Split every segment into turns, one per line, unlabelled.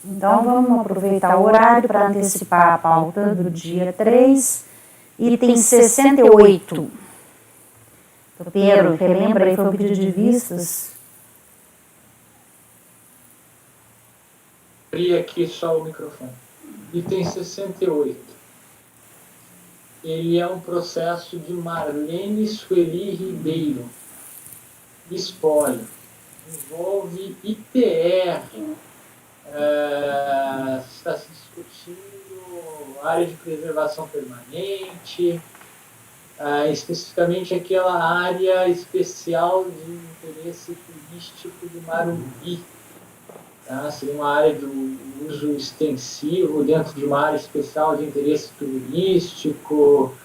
Então, vamos aproveitar o horário para antecipar a pauta do dia 3, item 68. Topeiro, relembra aí, foi o pedido de vistas?
Abri aqui só o microfone. Item 68. Ele é um processo de Marlene Sueli Ribeiro. Espólio. Envolve ITR. Está se discutindo área de preservação permanente, especificamente aquela área especial de interesse turístico do Marumbi. Tá? Seria uma área de uso extensivo dentro de uma área especial de interesse turístico,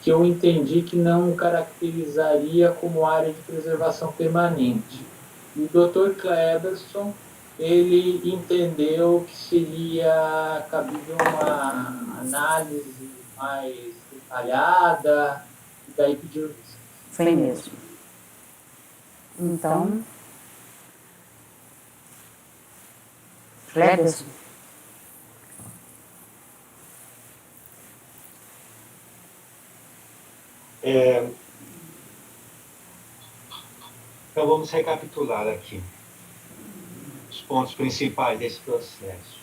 que eu entendi que não caracterizaria como área de preservação permanente. E o Dr. Kleberson, ele entendeu que seria cabível uma análise mais detalhada, e daí pediu isso.
Foi mesmo. Então, Kleberson.
Então vamos recapitular aqui os pontos principais desse processo.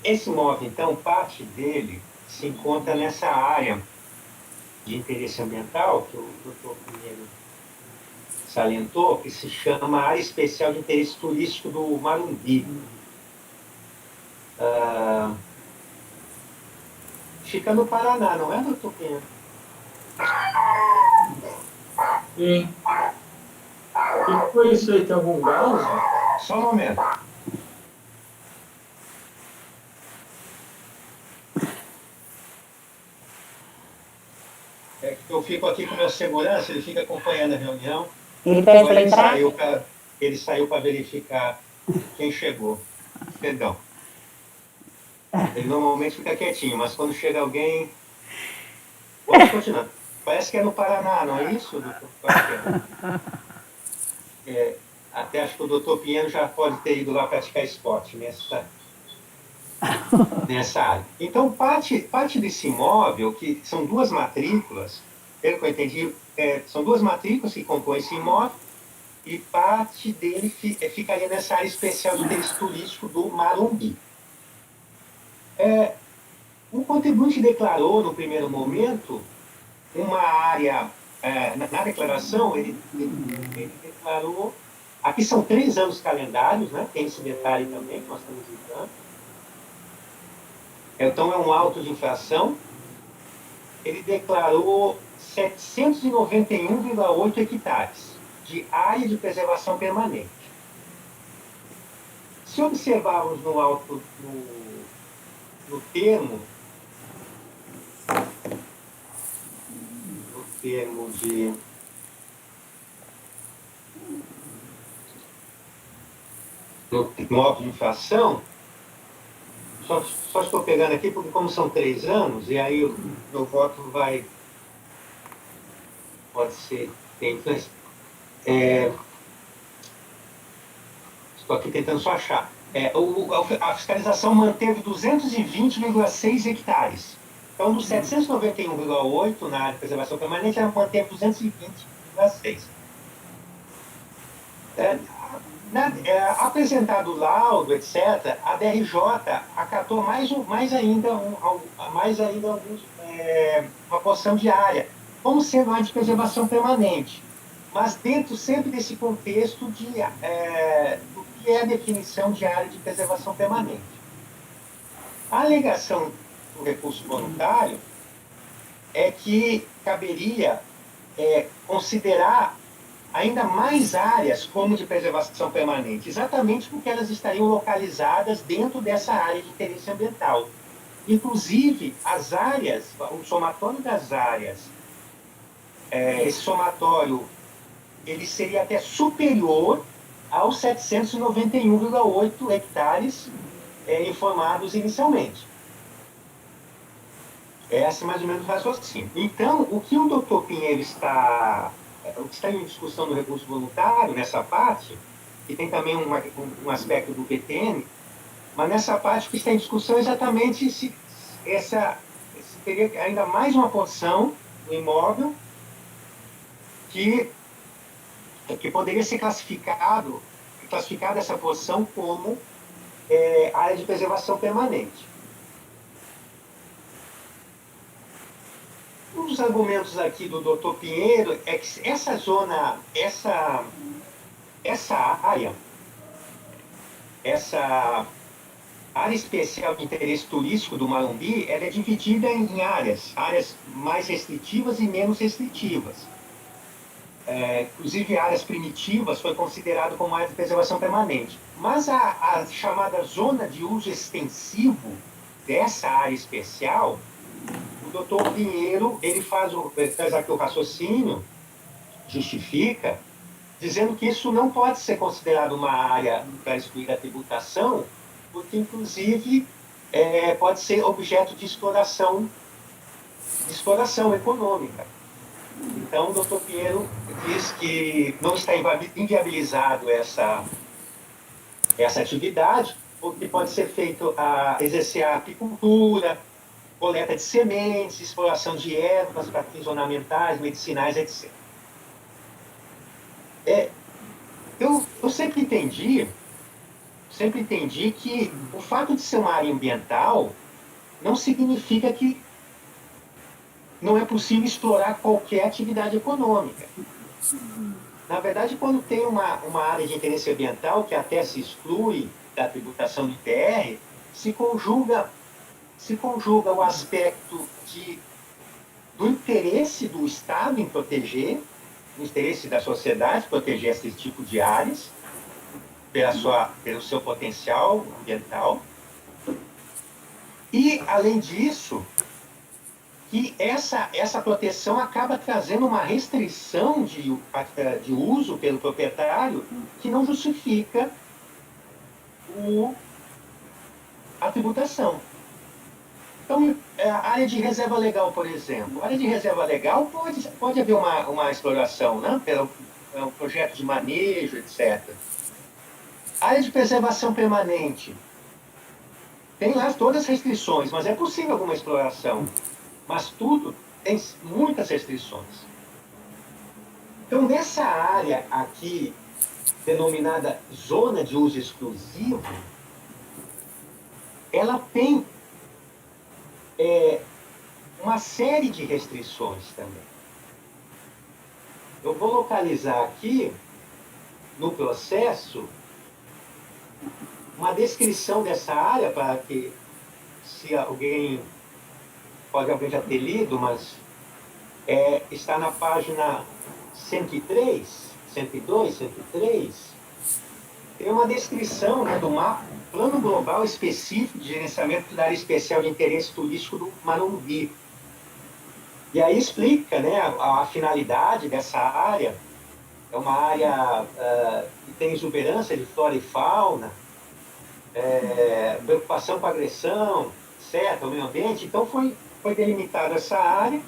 Esse imóvel, então, parte dele se encontra nessa área de interesse ambiental que o Dr. Pinheiro salientou, que se chama Área Especial de Interesse Turístico do Marumbi. Fica no Paraná, não é, doutor Pinheiro?
Sim. O que foi isso aí? Tem algum galo?
Só um momento. É que eu fico aqui com o meu segurança, ele fica acompanhando a reunião.
Ele pede para entrar?
Ele saiu para verificar quem chegou. Perdão. Ele normalmente fica quietinho, mas quando chega alguém... Vamos continuar. Parece que é no Paraná, não é isso, doutor? Até acho que o doutor Pinheiro já pode ter ido lá praticar esporte nessa área. Então, parte desse imóvel, que são duas matrículas, pelo que eu entendi, são duas matrículas que compõem esse imóvel, e parte dele ficaria nessa área especial de interesse turístico do Marumbi. O contribuinte declarou, no primeiro momento, uma área, na declaração, ele declarou, aqui são 3 anos calendários, né? Tem esse detalhe também que nós estamos usando. Então, é um auto de infração. Ele declarou 791,8 hectares de área de preservação permanente. Se observarmos no auto, no termo de no auto de infração, só estou pegando aqui porque como são 3 anos, e aí o meu voto pode ser, tem influência. Estou aqui tentando só achar. A fiscalização manteve 220,6 hectares. Então, dos 791,8 na área de preservação permanente, ela manteve 220,6. Apresentado o laudo, etc., a DRJ acatou mais ainda uma porção de área, como sendo área de preservação permanente, mas dentro sempre desse contexto do que é a definição de área de preservação permanente. A alegação do recurso voluntário é que caberia considerar ainda mais áreas como de preservação permanente, exatamente porque elas estariam localizadas dentro dessa área de interesse ambiental. Inclusive, as áreas, o somatório das áreas, esse somatório, ele seria até superior aos 791,8 hectares informados inicialmente. Essa é mais ou menos o raciocínio. Então, o que o doutor Pinheiro está o que está em discussão do recurso voluntário, nessa parte, que tem também um aspecto do PTN, mas nessa parte que está em discussão é exatamente se teria ainda mais uma porção do imóvel que poderia ser classificada essa porção como área de preservação permanente. Um dos argumentos aqui do Dr. Pinheiro é que essa área especial de interesse turístico do Marumbi, ela é dividida em áreas mais restritivas e menos restritivas. Inclusive, áreas primitivas foi considerado como área de preservação permanente. Mas a chamada zona de uso extensivo dessa área especial, o doutor Pinheiro, ele faz aqui o raciocínio, justifica, dizendo que isso não pode ser considerado uma área para excluir a tributação, porque, inclusive, pode ser objeto de exploração econômica. Então, o doutor Pinheiro diz que não está inviabilizado essa atividade, porque pode ser feito exercer a apicultura, coleta de sementes, exploração de ervas para fins ornamentais, medicinais, etc. Eu sempre entendi que o fato de ser uma área ambiental não significa que não é possível explorar qualquer atividade econômica. Na verdade, quando tem uma área de interesse ambiental que até se exclui da tributação do ITR, se conjuga o aspecto do interesse do Estado em proteger, o interesse da sociedade em proteger esse tipo de áreas, pelo seu potencial ambiental. E, além disso, que essa proteção acaba trazendo uma restrição de uso pelo proprietário que não justifica a tributação. Então, a área de reserva legal, por exemplo. A área de reserva legal pode haver uma exploração, né? Pelo projeto de manejo, etc. A área de preservação permanente. Tem lá todas as restrições, mas é possível alguma exploração. Mas tudo tem muitas restrições. Então, nessa área aqui, denominada zona de uso exclusivo, ela tem uma série de restrições também. Eu vou localizar aqui, no processo, uma descrição dessa área, para que, se alguém já ter lido, mas está na página 103, 102, 103, tem uma descrição, né, do mapa, Plano Global Específico de Gerenciamento da Área Especial de Interesse Turístico do Marumbi. E aí explica, né, a finalidade dessa área. É uma área que tem exuberância de flora e fauna, preocupação com agressão, etc., o meio ambiente. Então, foi delimitada essa área,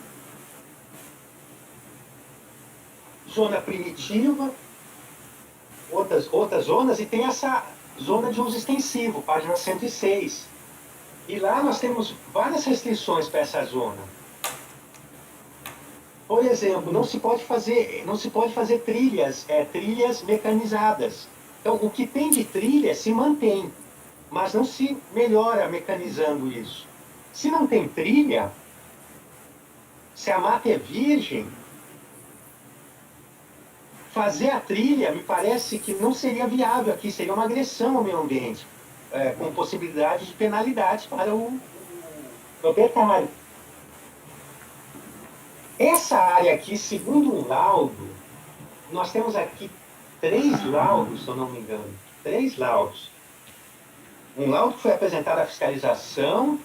zona primitiva, outras zonas, e tem essa zona de uso extensivo, página 106. E lá nós temos várias restrições para essa zona. Por exemplo, não se pode fazer trilhas mecanizadas. Então, o que tem de trilha se mantém, mas não se melhora mecanizando isso. Se não tem trilha, se a mata é virgem, fazer a trilha me parece que não seria viável aqui, seria uma agressão ao meio ambiente, com possibilidade de penalidades para o proprietário. Essa área aqui, segundo um laudo, nós temos aqui 3 laudos, se eu não me engano, 3 laudos. Um laudo que foi apresentado à fiscalização.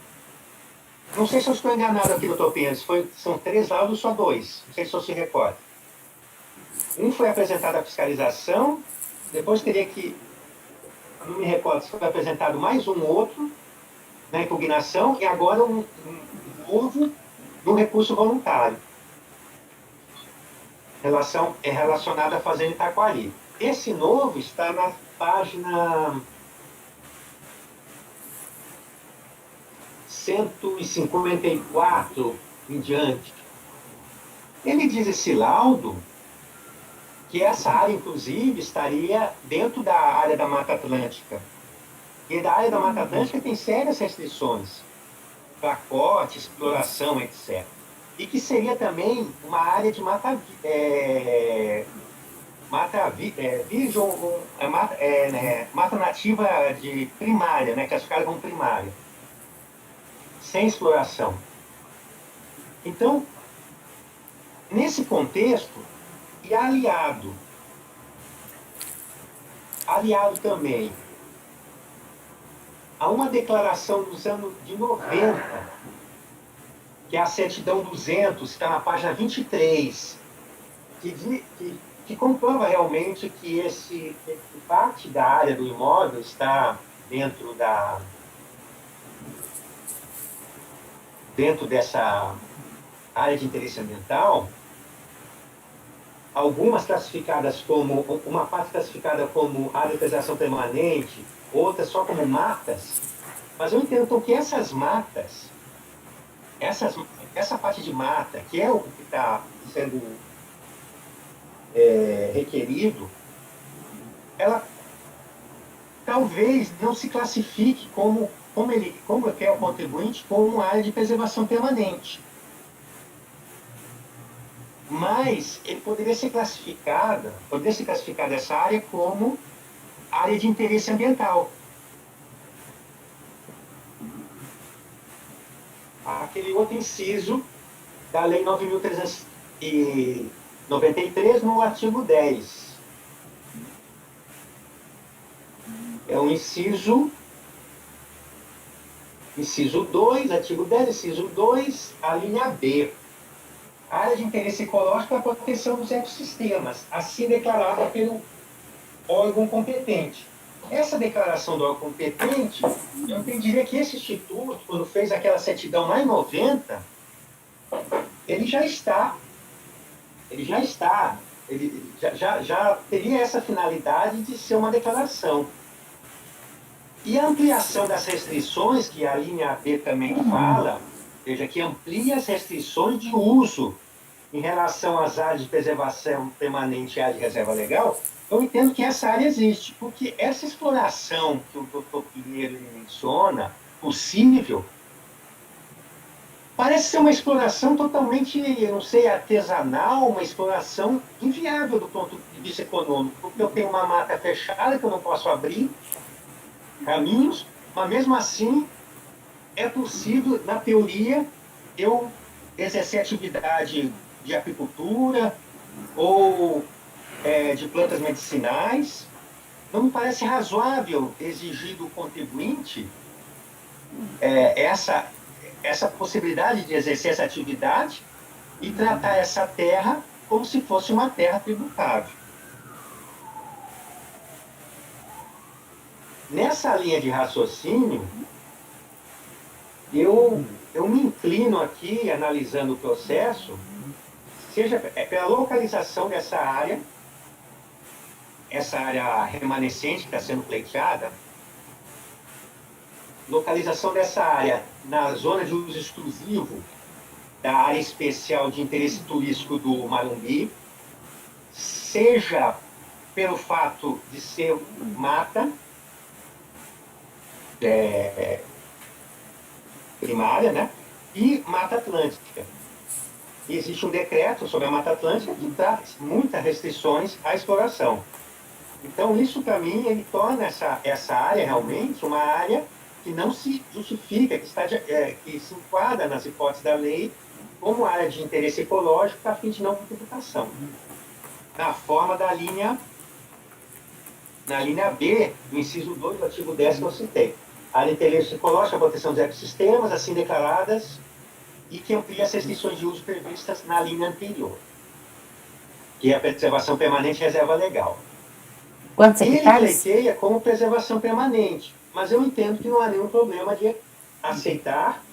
Não sei se eu estou enganado aqui, doutor Pinhas, são 3 laudos, só 2. Não sei se o senhor se recorda. Um foi apresentado à fiscalização, depois teria que, não me recordo se foi apresentado mais um outro na impugnação, e agora um novo no recurso voluntário. é relacionado à Fazenda Itaquari. Esse novo está na página 154 em diante. Ele diz, esse laudo, que essa área, inclusive, estaria dentro da área da Mata Atlântica. E da área da Mata Atlântica tem sérias restrições para corte, exploração, etc. E que seria também uma área de mata mata nativa de primária, né, classificada como primária, sem exploração. Então, nesse contexto, e aliado também a uma declaração dos anos de 90, que é a certidão 200, está na página 23, que comprova realmente que parte da área do imóvel está dentro dessa área de interesse ambiental, algumas classificadas como, uma parte classificada como área de preservação permanente, outra só como matas, mas eu entendo então que essas matas, essa parte de mata, que é o que está sendo requerido, ela talvez não se classifique como quer o contribuinte, como área de preservação permanente. Mas ele poderia ser classificada essa área como área de interesse ambiental. Aquele outro inciso da Lei 9.393, no artigo 10. É um inciso 2, artigo 10, inciso 2, a linha B. Área de interesse ecológico é a proteção dos ecossistemas, assim declarada pelo órgão competente. Essa declaração do órgão competente, eu entenderia que esse instituto, quando fez aquela certidão lá em 90, ele já teria essa finalidade de ser uma declaração. E a ampliação das restrições, que a linha B também fala, veja, que amplia as restrições de uso em relação às áreas de preservação permanente e área de reserva legal, eu entendo que essa área existe, porque essa exploração que o Dr. Pinheiro menciona, possível, parece ser uma exploração totalmente, eu não sei, artesanal, uma exploração inviável do ponto de vista econômico, porque eu tenho uma mata fechada que eu não posso abrir caminhos, mas mesmo assim é possível, na teoria, eu exercer atividade de apicultura ou de plantas medicinais. Não me parece razoável exigir do contribuinte essa possibilidade de exercer essa atividade e tratar essa terra como se fosse uma terra tributável. Nessa linha de raciocínio, eu me inclino aqui, analisando o processo, seja pela localização dessa área, essa área remanescente que está sendo pleiteada, localização dessa área na zona de uso exclusivo da área especial de interesse turístico do Marumbi, seja pelo fato de ser mata primária, né? E Mata Atlântica. E existe um decreto sobre a Mata Atlântica que traz muitas restrições à exploração. Então, isso, para mim, ele torna essa área realmente uma área que não se justifica, que se enquadra nas hipóteses da lei como área de interesse ecológico a fim de não tributação. Na forma da linha B, do inciso 2 do artigo 10 que eu citei. Área de interesse ecológico, a proteção dos ecossistemas, assim declaradas, e que amplia as restrições de uso previstas na linha anterior, que é a preservação permanente e reserva legal.
Quantos
Ele
hectares?
pleiteia como preservação permanente, mas eu entendo que não há nenhum problema de aceitar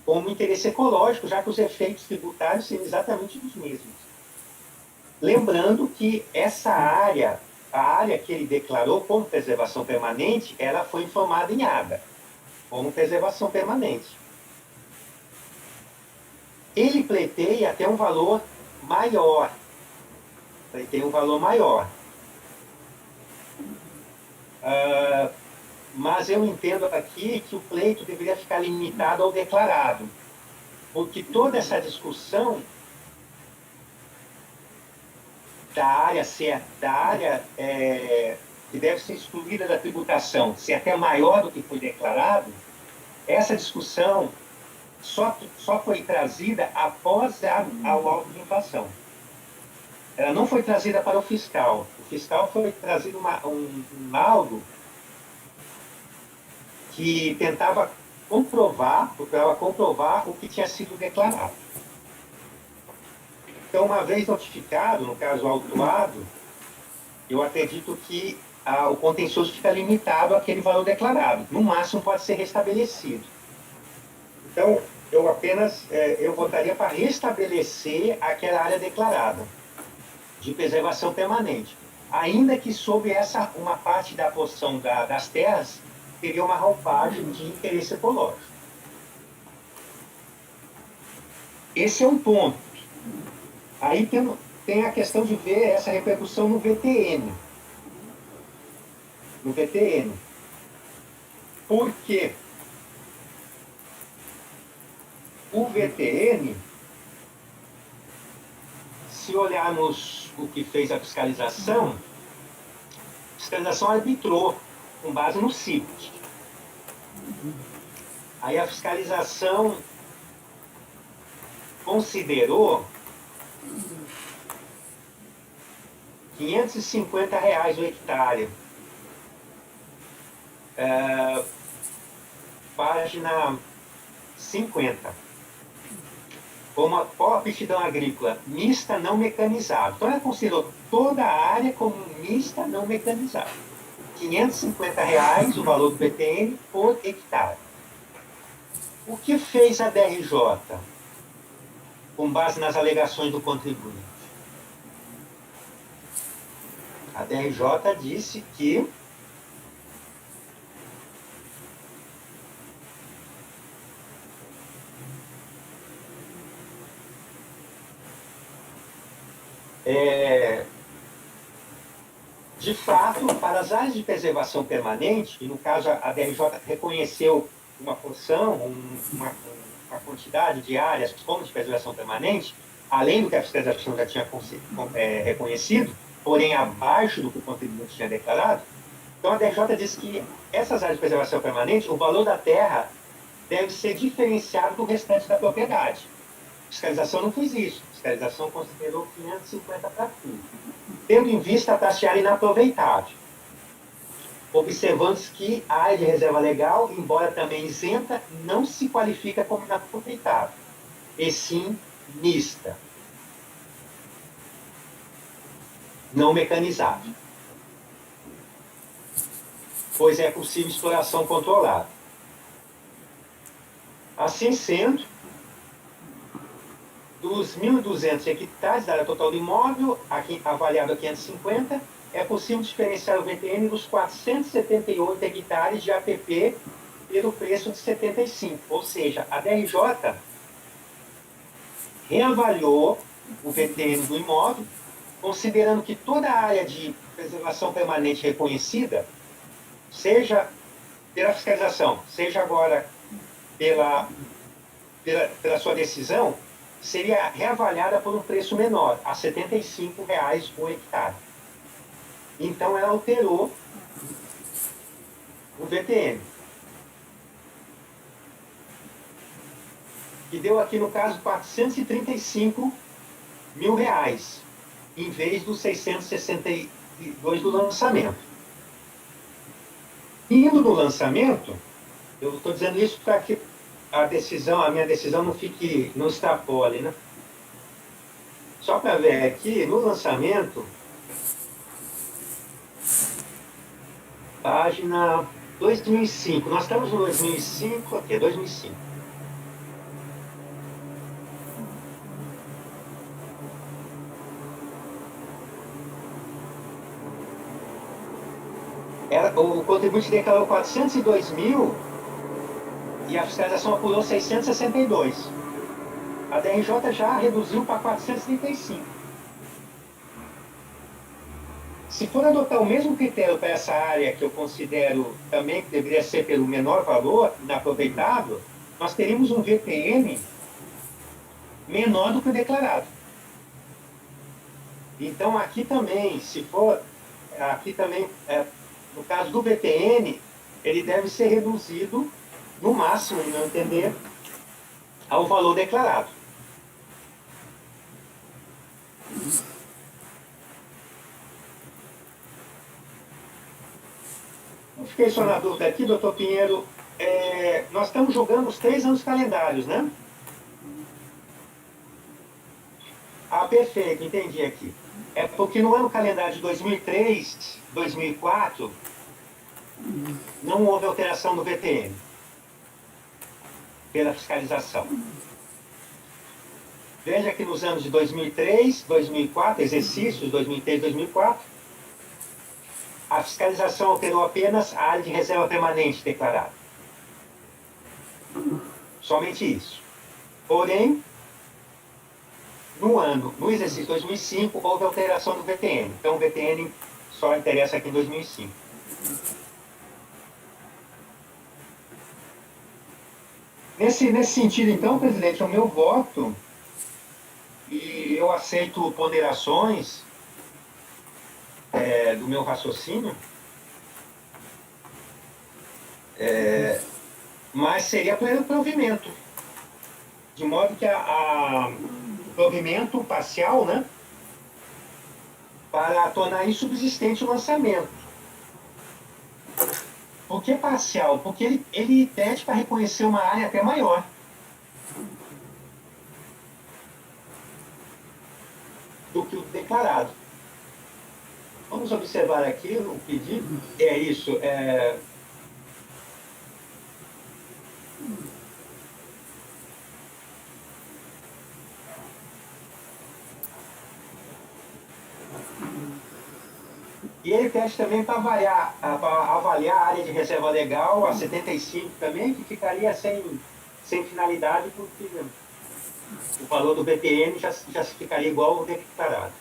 como interesse ecológico, já que os efeitos tributários são exatamente os mesmos. Lembrando que essa área, a área que ele declarou como preservação permanente, ela foi informada em ADA, como preservação permanente. Ele pleiteia até um valor maior. Pleiteia um valor maior. Mas eu entendo aqui que o pleito deveria ficar limitado ao declarado, porque toda essa discussão da área que deve ser excluída da tributação, se é até maior do que foi declarado, essa discussão só foi trazida após a laudo de infração. Ela não foi trazida para o fiscal. O fiscal foi trazido um laudo que tentava comprovar o que tinha sido declarado. Então, uma vez notificado, no caso autuado, eu acredito que o contencioso fica limitado àquele valor declarado. No máximo, pode ser restabelecido. Então, eu votaria para restabelecer aquela área declarada de preservação permanente. Ainda que sob uma parte da porção das terras teria uma roupagem de interesse ecológico. Esse é um ponto. Aí tem a questão de ver essa repercussão no VTN. No VTN. Por quê? O VTN, se olharmos o que fez a fiscalização arbitrou com base no CIPT. Aí a fiscalização considerou R$ 550 o hectare. Página 50. Como a aptidão agrícola mista não mecanizada. Então ela considerou toda a área como mista não mecanizada. R$ 550 o valor do PTN por hectare. O que fez a DRJ com base nas alegações do contribuinte? A DRJ disse que de fato, para as áreas de preservação permanente, e no caso a DRJ reconheceu uma porção, uma quantidade de áreas como de preservação permanente, além do que a fiscalização já tinha reconhecido, porém abaixo do que o contribuinte tinha declarado. Então a DRJ disse que essas áreas de preservação permanente, o valor da terra deve ser diferenciado do restante da propriedade. A fiscalização não fez isso. A fiscalização considerou 550 para tudo, tendo em vista a taxar inaproveitável, observando que a área de reserva legal, embora também isenta, não se qualifica como inaproveitável, e sim mista, não mecanizada, pois é possível exploração controlada. Assim sendo, dos 1.200 hectares da área total do imóvel, aqui avaliado a 550, é possível diferenciar o VTN dos 478 hectares de APP pelo preço de 75. Ou seja, a DRJ reavaliou o VTN do imóvel, considerando que toda a área de preservação permanente reconhecida, seja pela fiscalização, seja agora pela sua decisão, seria reavaliada por um preço menor, a R$ 75 por hectare. Então, ela alterou o VTN. Que deu aqui, no caso, R$ 435 mil, em vez dos 662 do lançamento. Indo no lançamento, eu estou dizendo isso para que a minha decisão não extrapole, né? Só para ver aqui, no lançamento, página 2005. Nós estamos no 2005, aqui é 2005. O contribuinte declarou 402 mil e a fiscalização apurou 662. A DRJ já reduziu para 435. Se for adotar o mesmo critério para essa área, que eu considero também que deveria ser pelo menor valor, inaproveitado, nós teríamos um VPM menor do que o declarado. Então, aqui também, no caso do VPN, ele deve ser reduzido, no máximo, no meu entender, ao valor declarado. Eu fiquei só na dúvida aqui, doutor Pinheiro, nós estamos julgando os 3 anos calendários, né? Ah, perfeito, entendi aqui. É porque no ano calendário de 2003, 2004, não houve alteração no VTM pela fiscalização. Veja que nos anos de 2003, 2004, exercícios 2003, 2004, a fiscalização alterou apenas a área de reserva permanente declarada. Somente isso. Porém, no exercício 2005, houve alteração do VTN. Então, o VTN só interessa aqui em 2005. Nesse sentido, então, presidente, o meu voto, e eu aceito ponderações do meu raciocínio, mas seria pelo provimento, de modo que provimento parcial, né, para tornar insubsistente o lançamento. Por que parcial? Porque ele pede para reconhecer uma área até maior. Do que o declarado. Vamos observar aqui o pedido. É isso. E ele pede também para avaliar a área de reserva legal, a 75 também, que ficaria sem finalidade, porque o valor do BPM já ficaria igual ao declarado.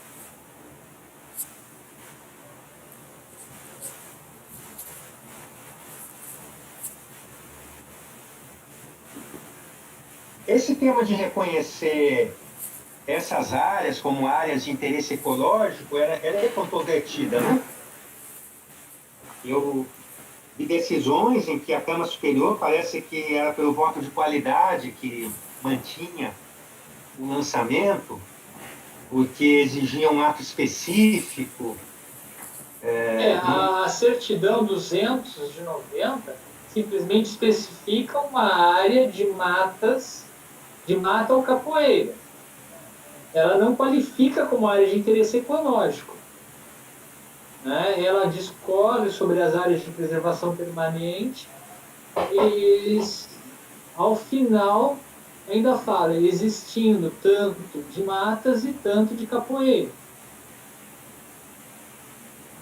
Esse tema de reconhecer essas áreas como áreas de interesse ecológico, ela é controvertida, né? E decisões em que a Câmara Superior parece que era pelo voto de qualidade que mantinha o lançamento, porque exigia um ato específico.
A certidão 200 de 90 simplesmente especifica uma área de mata ou capoeira. Ela não qualifica como área de interesse ecológico. Né? Ela discorre sobre as áreas de preservação permanente e, ao final, ainda fala, existindo tanto de matas e tanto de capoeira.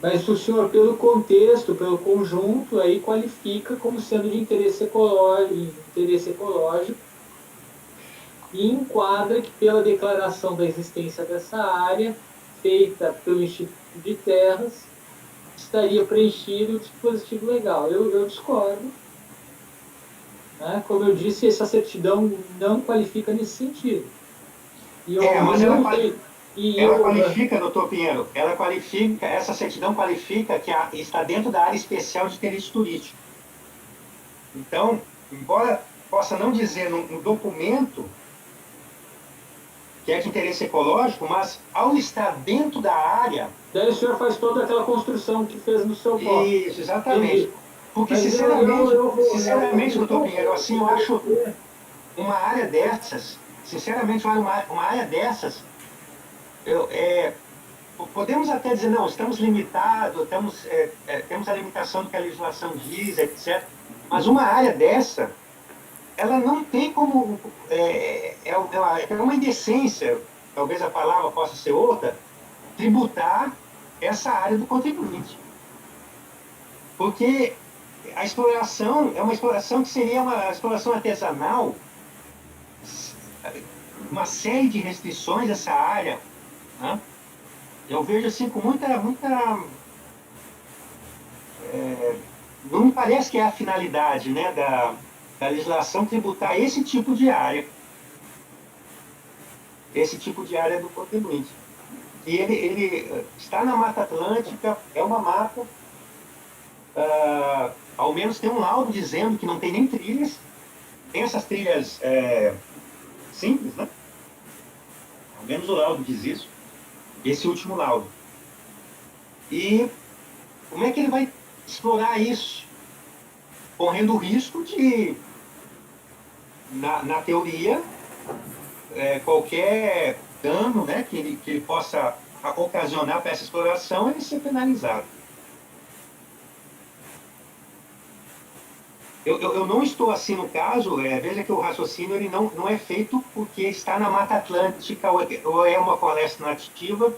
Mas o senhor, pelo contexto, pelo conjunto, aí qualifica como sendo de interesse ecológico e enquadra que, pela declaração da existência dessa área, feita pelo Instituto de Terras, estaria preenchido o dispositivo legal. Eu discordo. Né? Como eu disse, essa certidão não qualifica nesse sentido.
Mas ela qualifica, doutor Pinheiro, essa certidão qualifica que está dentro da área especial de interesse turístico. Então, embora possa não dizer no documento que é de interesse ecológico, mas ao estar dentro da área...
Daí o senhor faz toda aquela construção que fez no seu voto.
Isso, exatamente. Porque, sinceramente, doutor Pinheiro, assim, eu acho uma área dessas, sinceramente, uma área dessas, podemos até dizer, não, estamos limitados, temos a limitação do que a legislação diz, etc. Mas uma área dessa, ela não tem como... É uma indecência, talvez a palavra possa ser outra, tributar essa área do contribuinte. Porque a exploração é uma exploração que seria uma exploração artesanal, uma série de restrições essa área, né? Eu vejo assim com muita não me parece que é a finalidade, né, da legislação tributar esse tipo de área do contribuinte. E ele está na Mata Atlântica, é uma mata, ao menos tem um laudo dizendo que não tem nem trilhas, tem essas trilhas simples, né? Ao menos o laudo diz isso, esse último laudo. E como é que ele vai explorar isso? Correndo o risco de, na teoria, qualquer dano, né, que ele possa ocasionar para essa exploração, ele ser penalizado. Eu não estou assim no caso, veja que o raciocínio ele não é feito porque está na Mata Atlântica ou é uma floresta nativa,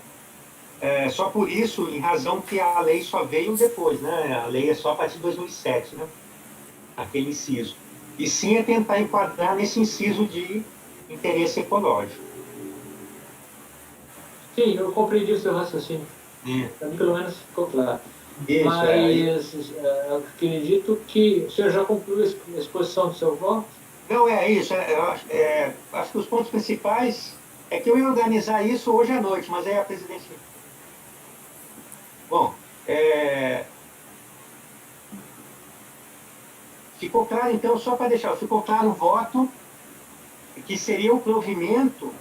só por isso, em razão que a lei só veio depois, né? A lei é só a partir de 2007, né? Aquele inciso. E sim é tentar enquadrar nesse inciso de interesse ecológico.
Sim, eu compreendi o seu raciocínio. Para mim, pelo menos, ficou claro.
Isso,
Mas acredito que o senhor já concluiu a exposição do seu voto?
Não, é isso. Acho que os pontos principais é que eu ia organizar isso hoje à noite, mas aí a presidente... Bom, ficou claro, então, só para deixar, ficou claro o voto, que seria um provimento,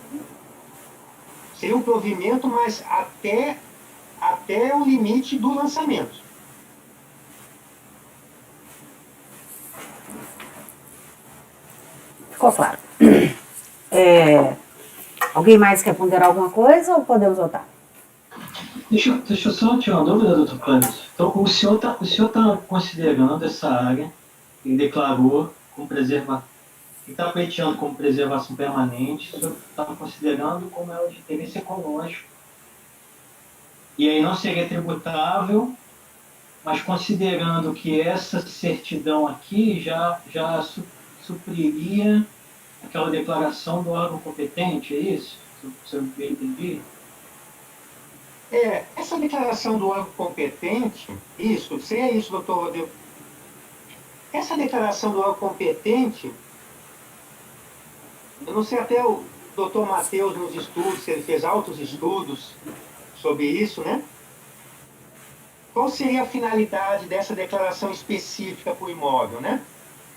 mas até o limite do lançamento.
Ficou claro. Alguém mais quer ponderar alguma coisa ou podemos votar?
Deixa eu só tirar uma dúvida, doutor Cláudio. Então, o senhor tá considerando essa área que declarou como preservação, que está pleiteando como preservação permanente, o senhor está considerando como ela de interesse ecológico. E aí não seria tributável, mas considerando que essa certidão aqui já supriria aquela declaração do órgão competente, é isso? Se eu entendi?
Essa declaração do órgão competente, se é isso, doutor Rodrigo. Essa declaração do órgão competente, eu não sei, até o doutor Matheus nos estudos, ele fez altos estudos sobre isso, né? Qual seria a finalidade dessa declaração específica para o imóvel, né?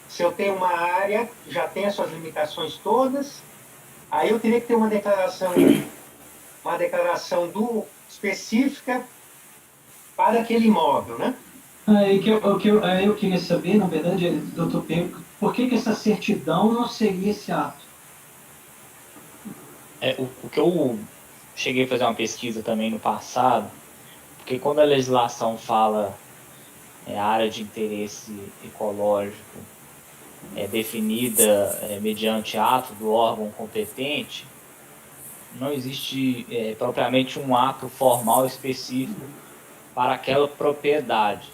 Se eu tenho uma área que já tem as suas limitações todas, aí eu teria que ter uma declaração específica para aquele imóvel, né?
Eu queria saber, na verdade, doutor Pedro, por que essa certidão não seria esse ato?
O que eu cheguei a fazer uma pesquisa também no passado, porque quando a legislação fala área de interesse ecológico definida mediante ato do órgão competente, não existe propriamente um ato formal específico para aquela propriedade,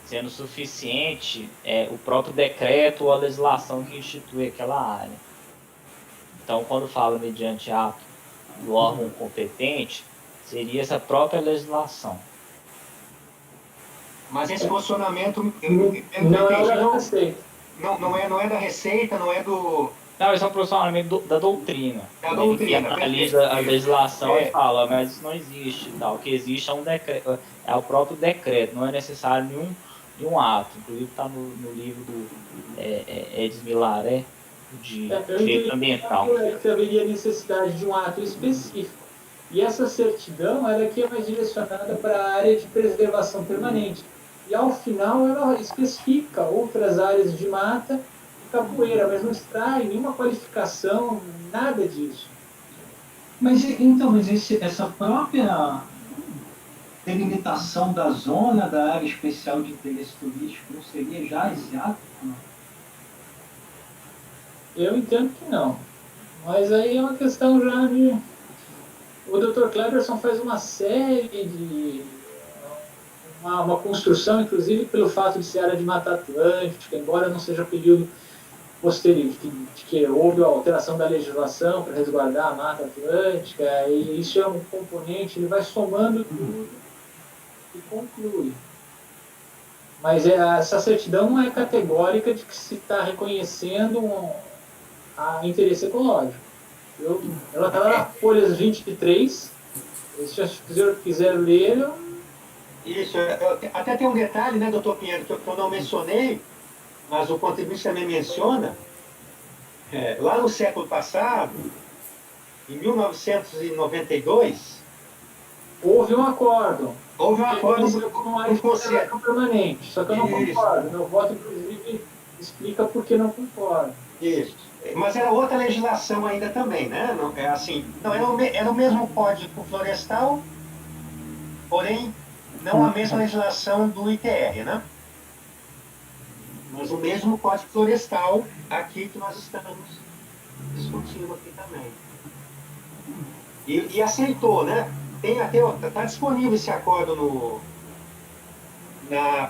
sendo suficiente o próprio decreto ou a legislação que institui aquela área. Então, quando fala mediante ato do órgão competente, seria essa própria legislação.
Mas esse posicionamento não é da Receita, não é do...
Não, esse é um posicionamento da doutrina.
Da doutrina.
Que analisa a legislação e fala, mas isso não existe. Tal. O que existe é um decreto, é o próprio decreto, não é necessário nenhum ato. Inclusive está no livro do Edis Milaré, de direito ambiental.
Que haveria necessidade de um ato específico. E essa certidão ela aqui é mais direcionada para a área de preservação permanente. E ao final ela especifica outras áreas de mata e capoeira, mas não extrai nenhuma qualificação, nada disso.
Mas essa própria delimitação da zona da área especial de interesse turístico não seria já esse ato?
Eu entendo que não. Mas aí é uma questão já de... O Dr. Cleverson faz uma série de uma construção, inclusive pelo fato de ser área de Mata Atlântica, embora não seja período posterior, de que houve a alteração da legislação para resguardar a Mata Atlântica, e isso é um componente, ele vai somando tudo e conclui. Mas essa certidão não é categórica de que se está reconhecendo a interesse ecológico. Ela está lá na folhas 23, se o senhor quiser ler.
Isso, até tem um detalhe, né, doutor Pinheiro, que eu não mencionei, mas o contribuinte também menciona, lá no século passado, em 1992,
houve um acordo.
Houve um acordo
com a conselho permanente, só que eu não concordo. Meu voto, inclusive, explica por que não concordo.
Isso. Mas era outra legislação ainda também, né? Não, era o mesmo Código Florestal, porém, não a mesma legislação do ITR, né? Mas o mesmo Código Florestal aqui que nós estamos discutindo aqui também. E aceitou, né? Está disponível esse acordo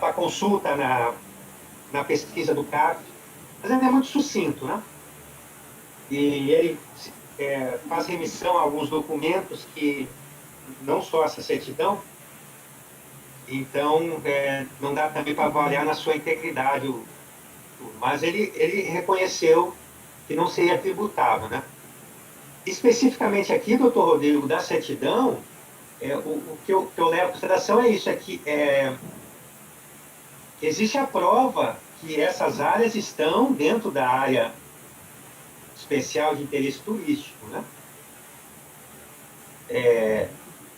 para consulta na pesquisa do CAPES, mas ainda é muito sucinto, né? E ele faz remissão a alguns documentos que não só essa certidão, então não dá também para avaliar na sua integridade, mas ele reconheceu que não seria tributável, né? Especificamente aqui, doutor Rodrigo, da certidão, o que eu levo em consideração é isso, que existe a prova que essas áreas estão dentro da área especial de interesse turístico, né?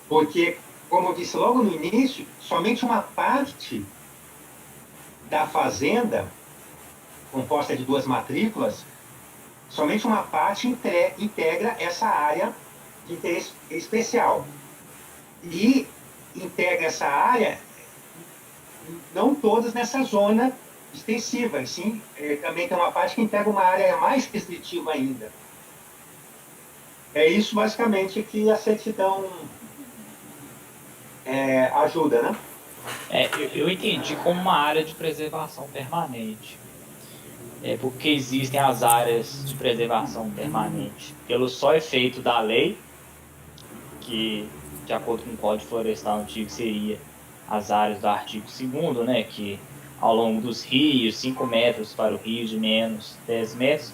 Porque, como eu disse logo no início, somente uma parte da fazenda, composta de 2 matrículas, somente uma parte integra essa área de interesse especial. E integra essa área, não todas nessa zona extensiva, sim, também tem uma parte que integra uma área mais restritiva ainda. É isso basicamente que a certidão ajuda, né?
Eu entendi como uma área de preservação permanente. Porque existem as áreas de preservação permanente pelo só efeito da lei, que, de acordo com o Código Florestal Antigo, seria as áreas do artigo 2º, né, que ao longo dos rios, 5 metros para o rio de menos 10 metros.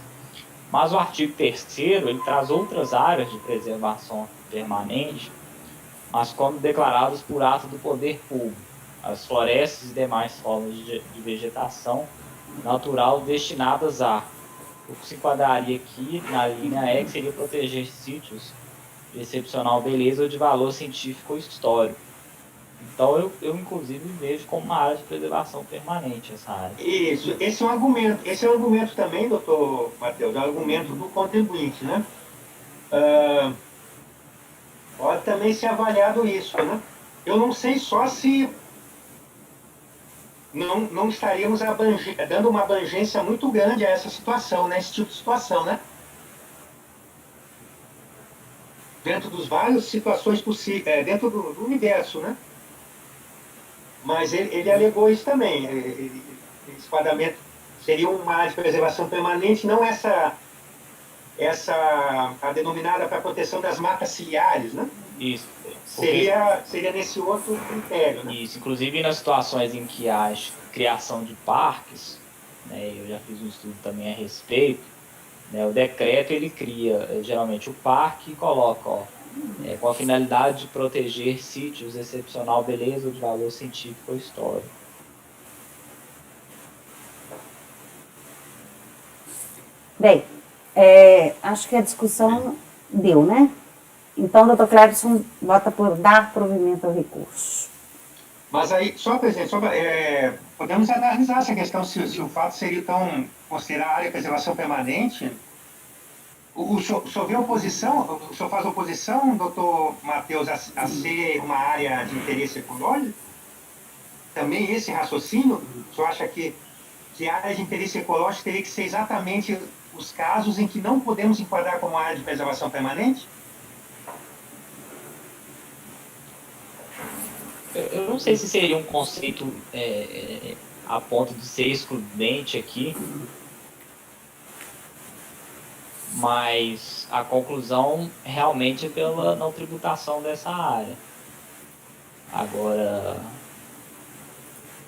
Mas o artigo 3º, ele traz outras áreas de preservação permanente, mas quando declaradas por ato do poder público, as florestas e demais formas de vegetação natural destinadas o que se enquadraria aqui na linha E, que seria proteger sítios de excepcional beleza ou de valor científico ou histórico. Então, eu inclusive vejo como uma área de preservação permanente essa área.
Isso, esse é um argumento também, doutor Matheus, é um argumento do contribuinte, né? Pode também ser avaliado isso, né? Eu não sei só se não estaríamos dando uma abrangência muito grande a essa situação, né? Esse tipo de situação, né? Dentro dos várias situações possíveis, dentro do universo, né? Mas ele alegou isso também. Esse enquadramento seria uma área de preservação permanente, não a denominada para a proteção das matas ciliares, né?
Isso.
Seria nesse outro critério, né?
Isso, inclusive nas situações em que há criação de parques, né, eu já fiz um estudo também a respeito, né, o decreto ele cria geralmente o parque e coloca, com a finalidade de proteger sítios de excepcional beleza ou de valor científico ou histórico.
Bem, acho que a discussão deu, né? Então, doutor Clebson vota por dar provimento ao recurso.
Mas aí, presidente, podemos analisar essa questão, se o fato seria então considerar a área de preservação permanente. O senhor vê oposição, o senhor faz oposição, doutor Matheus, a ser uma área de interesse ecológico? Também esse raciocínio? O senhor acha que a área de interesse ecológico teria que ser exatamente os casos em que não podemos enquadrar como área de preservação permanente?
Eu não sei se seria um conceito a ponto de ser excludente aqui, mas a conclusão realmente é pela não tributação dessa área. Agora,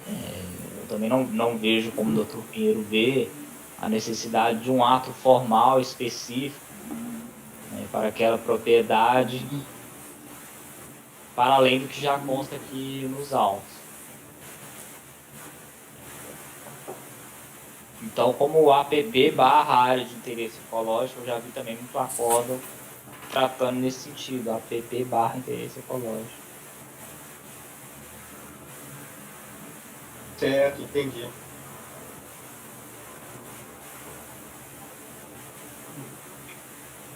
eu também não vejo, como o Dr. Pinheiro vê, a necessidade de um ato formal específico, né, para aquela propriedade, para além do que já consta aqui nos autos. Então, como o APP barra área de interesse ecológico, eu já vi também muito acórdão tratando nesse sentido, APP barra interesse ecológico.
Certo, entendi.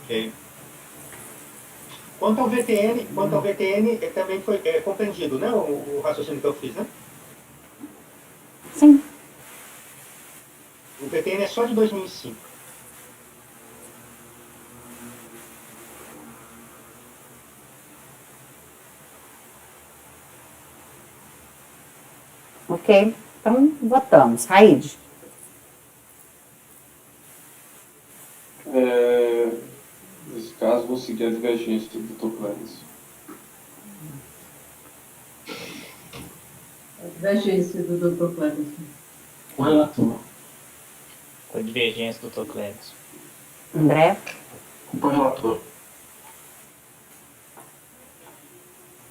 Ok. Quanto ao VTN também foi compreendido, né? O raciocínio que eu fiz, né?
Sim.
O VTN é só de 2005.
Ok? Então, votamos. Raíde.
Nesse caso, vou seguir a divergência do Dr. Cléris.
A divergência do Dr. Cléris.
O relator.
Com a divergência do Dr. Cléris.
André.
O relator.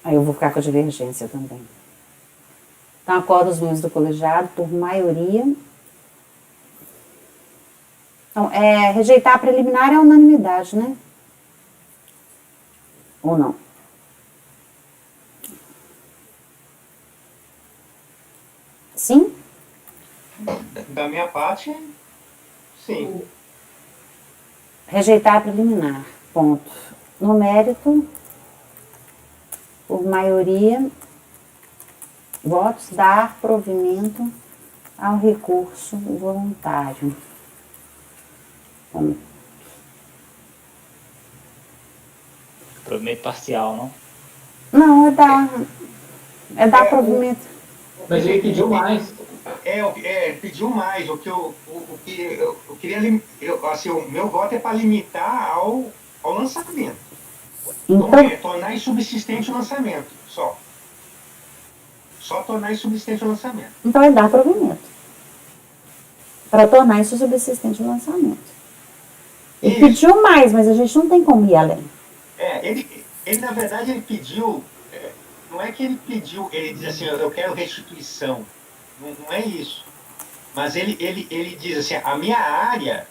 Aí eu vou ficar com a divergência também. Então, acordo os membros do colegiado por maioria. Então, rejeitar a preliminar é unanimidade, né? Ou não? Sim?
Da minha parte, sim.
Rejeitar a preliminar. Ponto. No mérito, por maioria, votos, dar provimento ao recurso voluntário. Ponto.
Provimento parcial, não?
Não, é dar provimento.
Mas ele pediu mais.
Pediu mais. O que eu queria, assim, o meu voto é para limitar ao lançamento.
Então,
Tornar insubsistente o lançamento, só. Só tornar insubsistente o lançamento.
então é dar provimento. Para tornar isso subsistente o lançamento. Ele
Isso.
pediu mais, mas a gente não tem como ir além.
Ele na verdade, ele pediu, não é que ele pediu, ele diz assim, eu quero restituição, não é isso. Mas ele diz assim, a minha área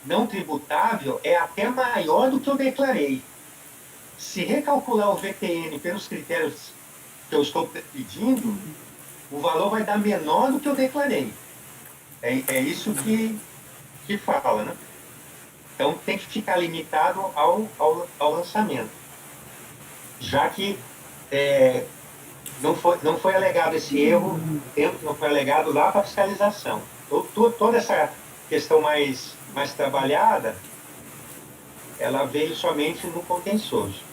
não tributável é até maior do que eu declarei. Se recalcular o VTN pelos critérios que eu estou pedindo, o valor vai dar menor do que eu declarei. É isso que fala, né? Então tem que ficar limitado ao lançamento. Já que não foi alegado esse erro, não foi alegado lá para a fiscalização. Toda essa questão mais trabalhada, ela veio somente no contencioso.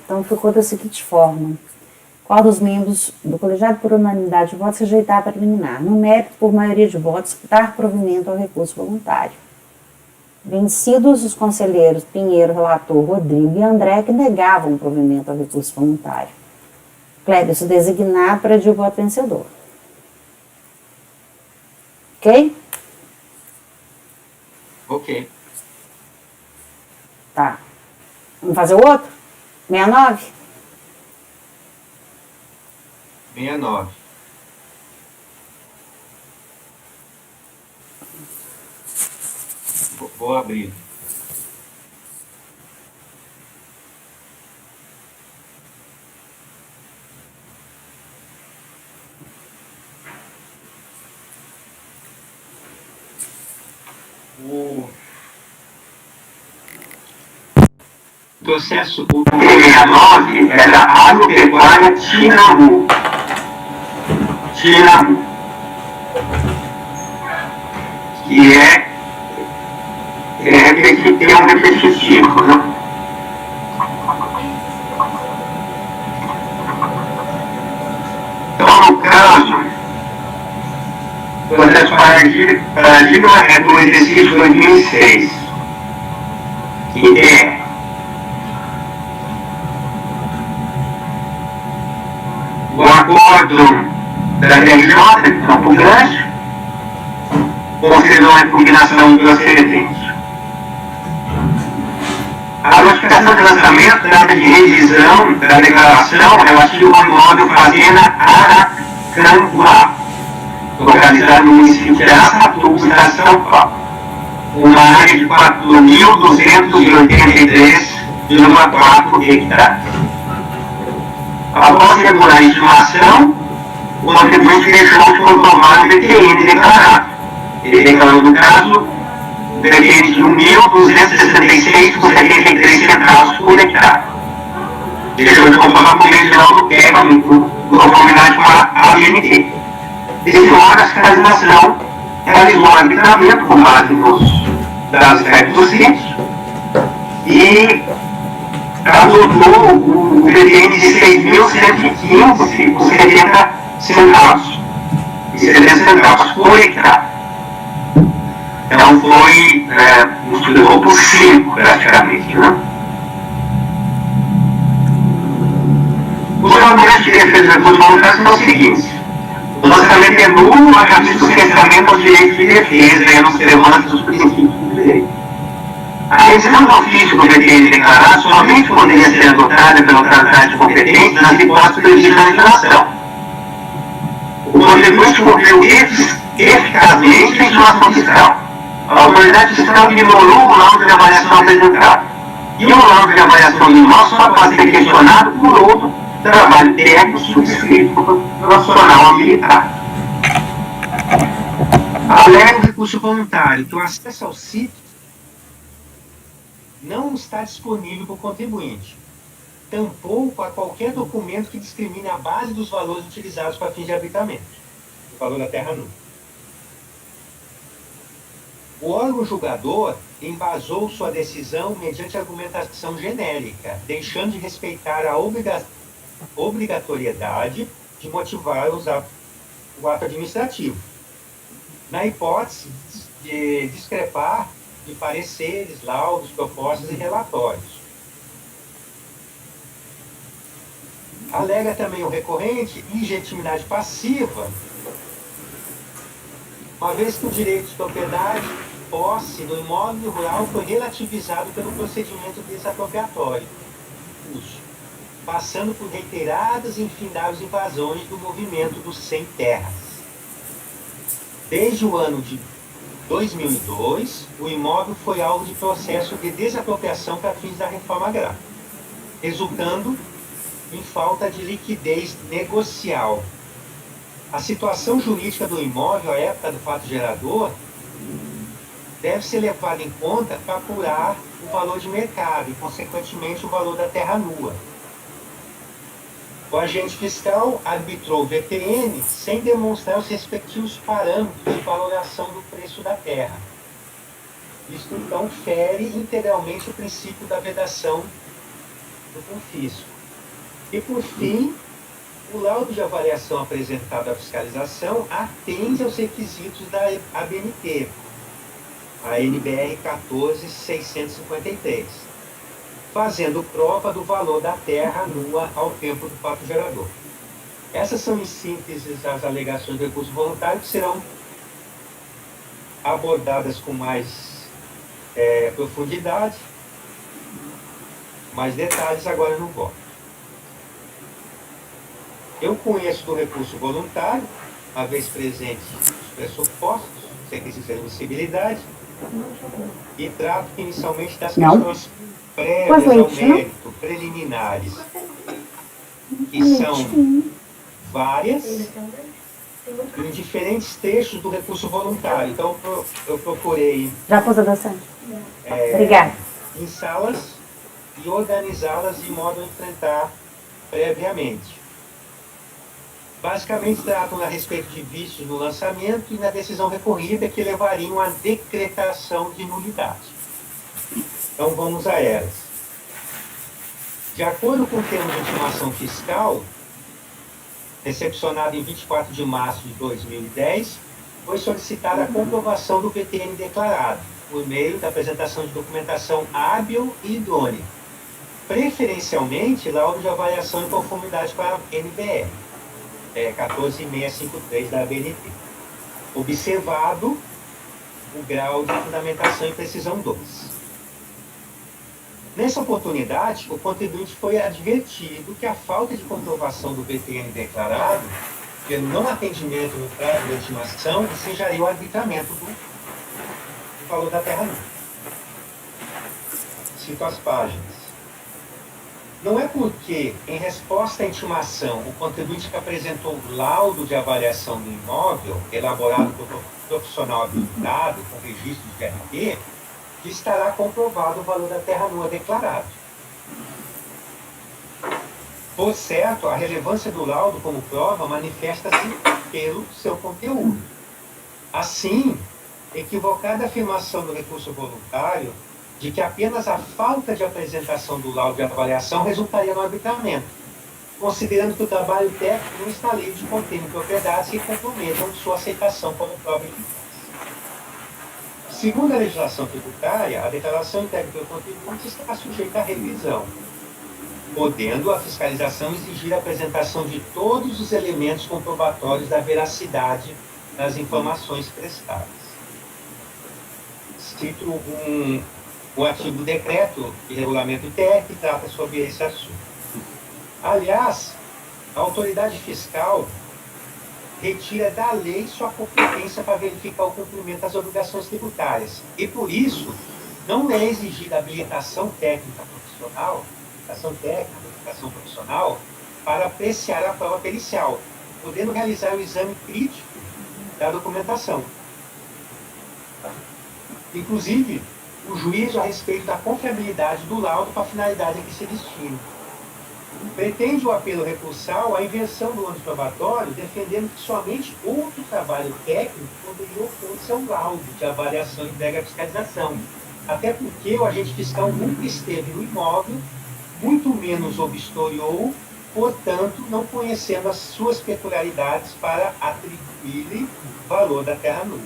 Então ficou da seguinte forma. Qual dos membros do colegiado por unanimidade de votos rejeitar a preliminar? No mérito, por maioria de votos, dar provimento ao recurso voluntário. Vencidos os conselheiros Pinheiro, relator, Rodrigo e André, que negavam o provimento ao recurso voluntário. Clébio, designado para o voto vencedor. Ok?
Ok.
Tá. Vamos fazer o outro? 69?
69. Vou abrir. O processo 69 é da agropecuária Tinaú. dínamo, que tem um repetitivo, né? Então, no caso, o paradigma é do exercício de 2006, que é o acordo da RJ de Campo Grande, considerando a impugnação procedente. A notificação de lançamento trata de revisão da declaração relativa ao imóvel Fazenda Aracanguá, localizado no município de Araçatuba, estado de São Paulo, uma área de 4.283,4 hectares. Após regular a estimação, o contribuinte deixou de conformar o DTN declarado. Ele declarou, no caso, o DTN de R$ 1.266,73 por hectare. Deixou de conformar com o meio de laudo técnico, conformidade com a ABNT. Desse modo, a fiscalização realizou um arbitramento com base nos dados técnicos do sítio e adotou o DTN de R$ 6.115,70 por hectare. Então foi multiplicou por 5 praticamente, né? Os argumentos de defesa dos voluntários são os seguintes: o lançamento é nulo, mas já visto o cerceamento aos direitos de defesa e aos relevantes dos princípios do direito. A revisão do ofício do DTN declarado somente poderia ser adotada pela autoridade competente nas hipóteses previstas na legislação. O contribuinte cumpriu eficazmente a intimação fiscal. A autoridade fiscal ignorou o laudo de avaliação apresentado. E o laudo de avaliação do imóvel só pode ser questionado por outro trabalho técnico subscrito por profissional habilitado. Alega o recurso voluntário que o acesso ao sítio não está disponível para o contribuinte, tampouco a qualquer documento que discrimine a base dos valores utilizados para fins de habitamento, o valor da terra nua. O órgão julgador embasou sua decisão mediante argumentação genérica, deixando de respeitar a obrigatoriedade de motivar o ato administrativo, na hipótese de discrepar de pareceres, laudos, propostas e relatórios. Alega também o recorrente legitimidade passiva, uma vez que o direito de propriedade, posse no imóvel rural foi relativizado pelo procedimento desapropriatório, passando por reiteradas e infindáveis invasões do movimento dos sem terras. Desde o ano de 2002, o imóvel foi alvo de processo de desapropriação para fins da reforma agrária, resultando em falta de liquidez negocial. A situação jurídica do imóvel à época do fato gerador deve ser levada em conta para apurar o valor de mercado e, consequentemente, o valor da terra nua. O agente fiscal arbitrou o VTN sem demonstrar os respectivos parâmetros de valoração do preço da terra. Isto, então, fere integralmente o princípio da vedação do confisco. E, por fim, o laudo de avaliação apresentado à fiscalização atende aos requisitos da ABNT, a NBR 14653, fazendo prova do valor da terra nua ao tempo do fato gerador. Essas são, em síntese, as alegações do recurso voluntário que serão abordadas com mais profundidade, mais detalhes agora no voto. Eu conheço do recurso voluntário, uma vez presente os pressupostos, os requisitos de admissibilidade, e trato inicialmente das questões prévias ao mérito, preliminares, que são várias, em diferentes trechos do recurso voluntário. Então, eu procurei
Já pôs a dançante? Obrigada.
insá-las e organizá-las de modo a enfrentar previamente. basicamente tratam a respeito de vícios no lançamento e na decisão recorrida que levariam à decretação de nulidade. Então vamos a elas. De acordo com o termo de intimação fiscal, recepcionado em 24 de março de 2010, foi solicitada a comprovação do VTN declarado, por meio da apresentação de documentação hábil e idônea, preferencialmente laudo de avaliação de conformidade para a NBR, 14653 da ABNT, observado o grau de fundamentação e precisão 2. Nessa oportunidade, o contribuinte foi advertido que a falta de comprovação do VTN declarado, pelo não atendimento no prazo da intimação, ensejaria o arbitramento do valor da terra nua. Cito as páginas. Não é porque, em resposta à intimação, o contribuinte que apresentou laudo de avaliação do imóvel, elaborado por profissional habilitado, com registro de RP, que estará comprovado o valor da terra nua declarado. Por certo, a relevância do laudo como prova manifesta-se pelo seu conteúdo. Assim, equivocada a afirmação do recurso voluntário de que apenas a falta de apresentação do laudo de avaliação resultaria no arbitramento, considerando que o trabalho técnico não está livre de conter impropriedades que comprometam sua aceitação como prova eficaz. Segundo a legislação tributária, a declaração técnica do contribuinte está sujeita à revisão, podendo a fiscalização exigir a apresentação de todos os elementos comprobatórios da veracidade das informações prestadas. Cito o artigo do decreto e regulamento TR que trata sobre esse assunto. Aliás, a autoridade fiscal retira da lei sua competência para verificar o cumprimento das obrigações tributárias. E, por isso, não é exigida habilitação técnica profissional, habilitação profissional, para apreciar a prova pericial, podendo realizar o exame crítico da documentação. Inclusive, o juízo a respeito da confiabilidade do laudo para a finalidade a que se destina. Pretende o apelo recursal a inversão do ônus probatório, defendendo que somente outro trabalho técnico poderia opor-se ao laudo de avaliação entregue à fiscalização. Até porque o agente fiscal nunca esteve no imóvel, muito menos o vistoriou, portanto, não conhecendo as suas peculiaridades para atribuir-lhe valor da terra nua.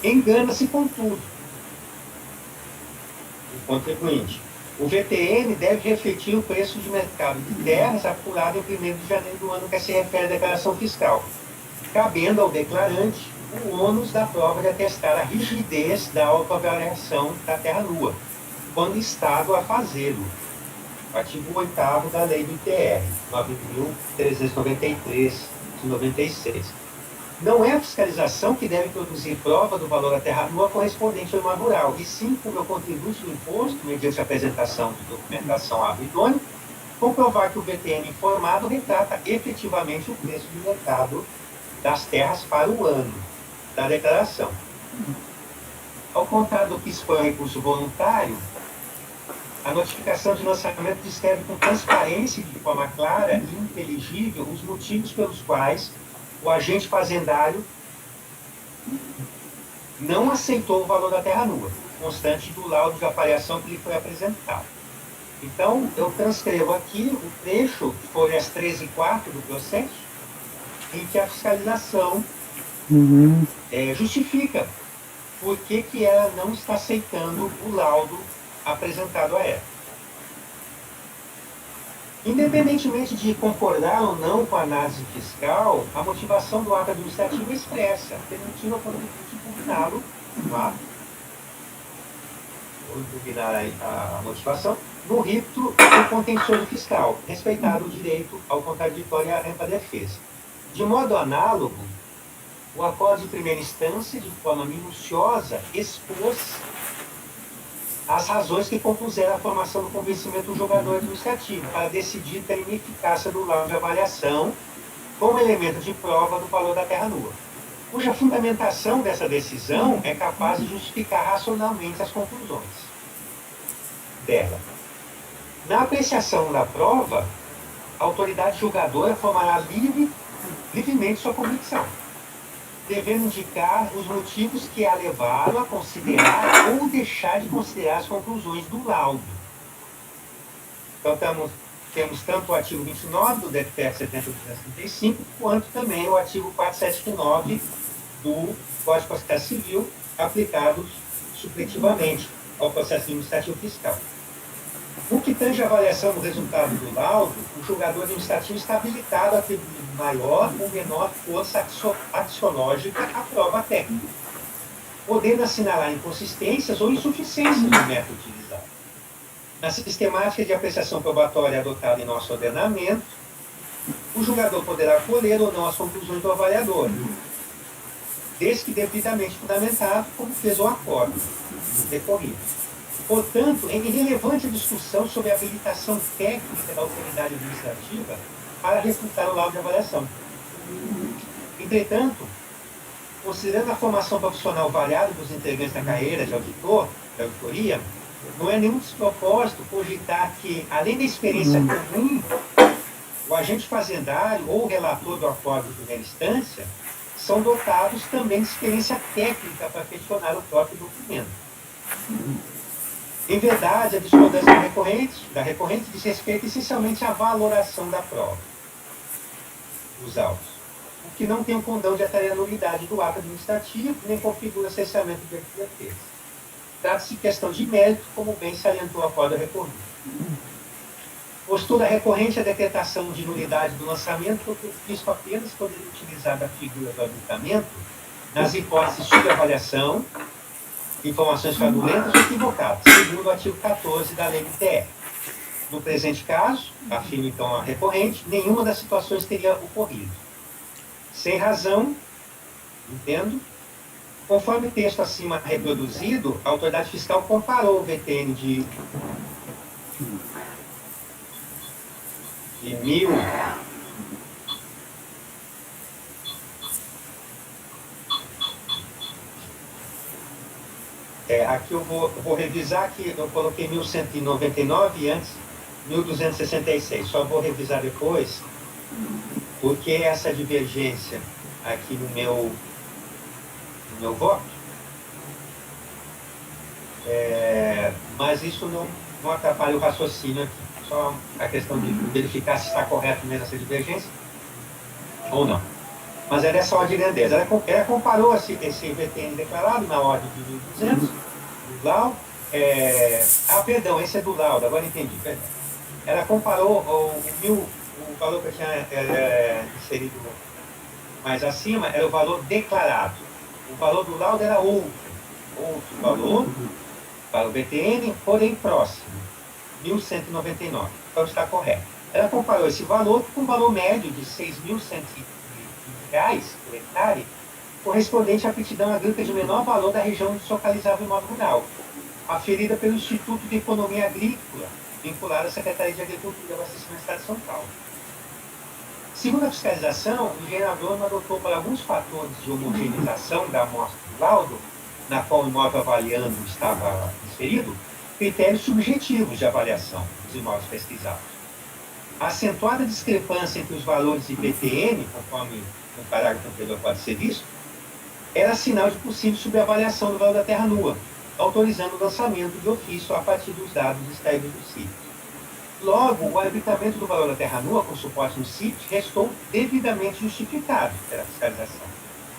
Engana-se, contudo, o contribuinte. O VTN deve refletir o preço de mercado de terras apurado em 1º de janeiro do ano que se refere à declaração fiscal, cabendo ao declarante o ônus da prova de atestar a rigidez da autoavaliação da terra nua, quando instado a fazê-lo. Artigo 8º da Lei do ITR, 9.393, de 96. Não é a fiscalização que deve produzir prova do valor da terra nua correspondente ao imóvel rural, e sim, como o contribuinte do imposto, mediante a apresentação de documentação hábil e idônea, comprovar que o VTN informado retrata efetivamente o preço de mercado das terras para o ano da declaração. Ao contrário do que expõe o recurso voluntário, a notificação de lançamento descreve com transparência e de forma clara e inteligível os motivos pelos quais o agente fazendário não aceitou o valor da terra nua, constante do laudo de avaliação que lhe foi apresentado. Então, eu transcrevo aqui o trecho, folhas 13 e 4 do processo, em que a fiscalização justifica por que ela não está aceitando o laudo apresentado a ela. Independentemente de concordar ou não com a análise fiscal, a motivação do ato administrativo é expressa, permitindo ao contribuinte impugná-lo no ato. Vou impugnar a motivação no rito do contencioso fiscal, respeitado o direito ao contraditório e à ampla defesa. De modo análogo, o acordo de primeira instância, de forma minuciosa, expôs as razões que compuseram a formação do convencimento do julgador administrativo para decidir pela ineficácia do laudo de avaliação como elemento de prova do valor da terra nua, cuja fundamentação dessa decisão é capaz de justificar racionalmente as conclusões dela. Na apreciação da prova, A autoridade julgadora formará livremente sua convicção, devendo indicar os motivos que a levaram a considerar ou deixar de considerar as conclusões do laudo. Então, temos tanto o artigo 29 do DPF 70.235, quanto também o artigo 479 do Código de Processo Civil, aplicados supletivamente ao processo administrativo fiscal. No que tange a avaliação do resultado do laudo, o julgador administrativo está habilitado a atribuir maior ou menor força axiológica à prova técnica, podendo assinalar inconsistências ou insuficiências do método utilizado. Na sistemática de apreciação probatória adotada em nosso ordenamento, o julgador poderá colher ou não as conclusões do avaliador, desde que devidamente fundamentado, como fez o acordo decorrido. Portanto, é irrelevante a discussão sobre a habilitação técnica da autoridade administrativa para refutar o laudo de avaliação. Entretanto, considerando a formação profissional variada dos integrantes da carreira de auditor, de auditoria, não é nenhum despropósito cogitar que, além da experiência comum, o agente fazendário ou o relator do acordo de primeira instância são dotados também de experiência técnica para questionar o próprio documento. Em verdade, a discordância da recorrente diz respeito essencialmente à valoração da prova, dos autos, o que não tem o condão de atrair a nulidade do ato administrativo, nem configura cessamento de defesa. Trata-se de questão de mérito, como bem salientou a acordo recorrido. Postura recorrente à decretação de nulidade do lançamento, porque o fisco apenas poderia utilizar a figura do habilitamento nas hipóteses de subavaliação, informações fraudulentas ou equivocadas, segundo o artigo 14 da Lei do TF. No presente caso, afirma então a recorrente, nenhuma das situações teria ocorrido. Sem razão, entendo, conforme o texto acima reproduzido, a autoridade fiscal comparou o VTN de 1000 aqui eu vou revisar que eu coloquei 1199 e antes 1266. Só vou revisar depois, porque essa divergência aqui no meu voto, mas isso não atrapalha o raciocínio aqui. Só a questão de verificar se está correto mesmo essa divergência ou não. Mas era essa ordem de grandeza. Ela comparou esse VTN declarado na ordem de 1.200, do laudo. Perdão, esse é do laudo, agora entendi. Perdão. Ela comparou o valor que eu tinha inserido mais acima, era o valor declarado. O valor do laudo era outro valor para o VTN, porém próximo, 1.199. Então está correto. Ela comparou esse valor com o valor médio de R$ 6.120 por hectare, correspondente à aptidão agrícola de menor valor da região onde se localizava o imóvel rural, aferida pelo Instituto de Economia Agrícola, vinculado à Secretaria de Agricultura e Abastecimento do Estado de São Paulo. Segundo a fiscalização, o engenheiro agrônomo adotou para alguns fatores de homogeneização da amostra do laudo, na qual o imóvel avaliando estava inserido, critérios subjetivos de avaliação dos imóveis pesquisados. A acentuada discrepância entre os valores IPTN, conforme no parágrafo anterior pode ser visto, era sinal de possível subavaliação do valor da terra nua, autorizando o lançamento de ofício a partir dos dados extraídos do CIP. Logo, o arbitramento do valor da terra nua com suporte no CIP restou devidamente justificado pela fiscalização,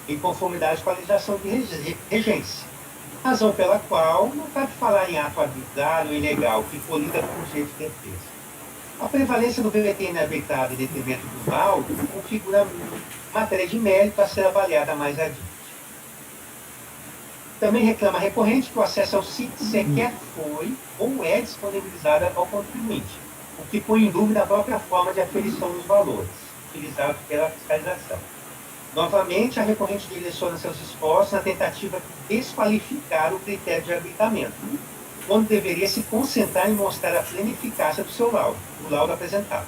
em conformidade com a legislação de regência, razão pela qual não cabe falar em ato arbitrário e ilegal que colida com o direito de defesa. A prevalência do VTN arbitrado em detrimento do laudo configura matéria de mérito a ser avaliada mais adiante. Também reclama recorrente que o acesso ao CIP sequer foi ou é disponibilizado ao contribuinte, o que põe em dúvida a própria forma de aferição dos valores, utilizados pela fiscalização. Novamente, a recorrente direciona seus esforços na tentativa de desqualificar o critério de arbitramento, quando deveria se concentrar em mostrar a plena eficácia do seu laudo, o laudo apresentado,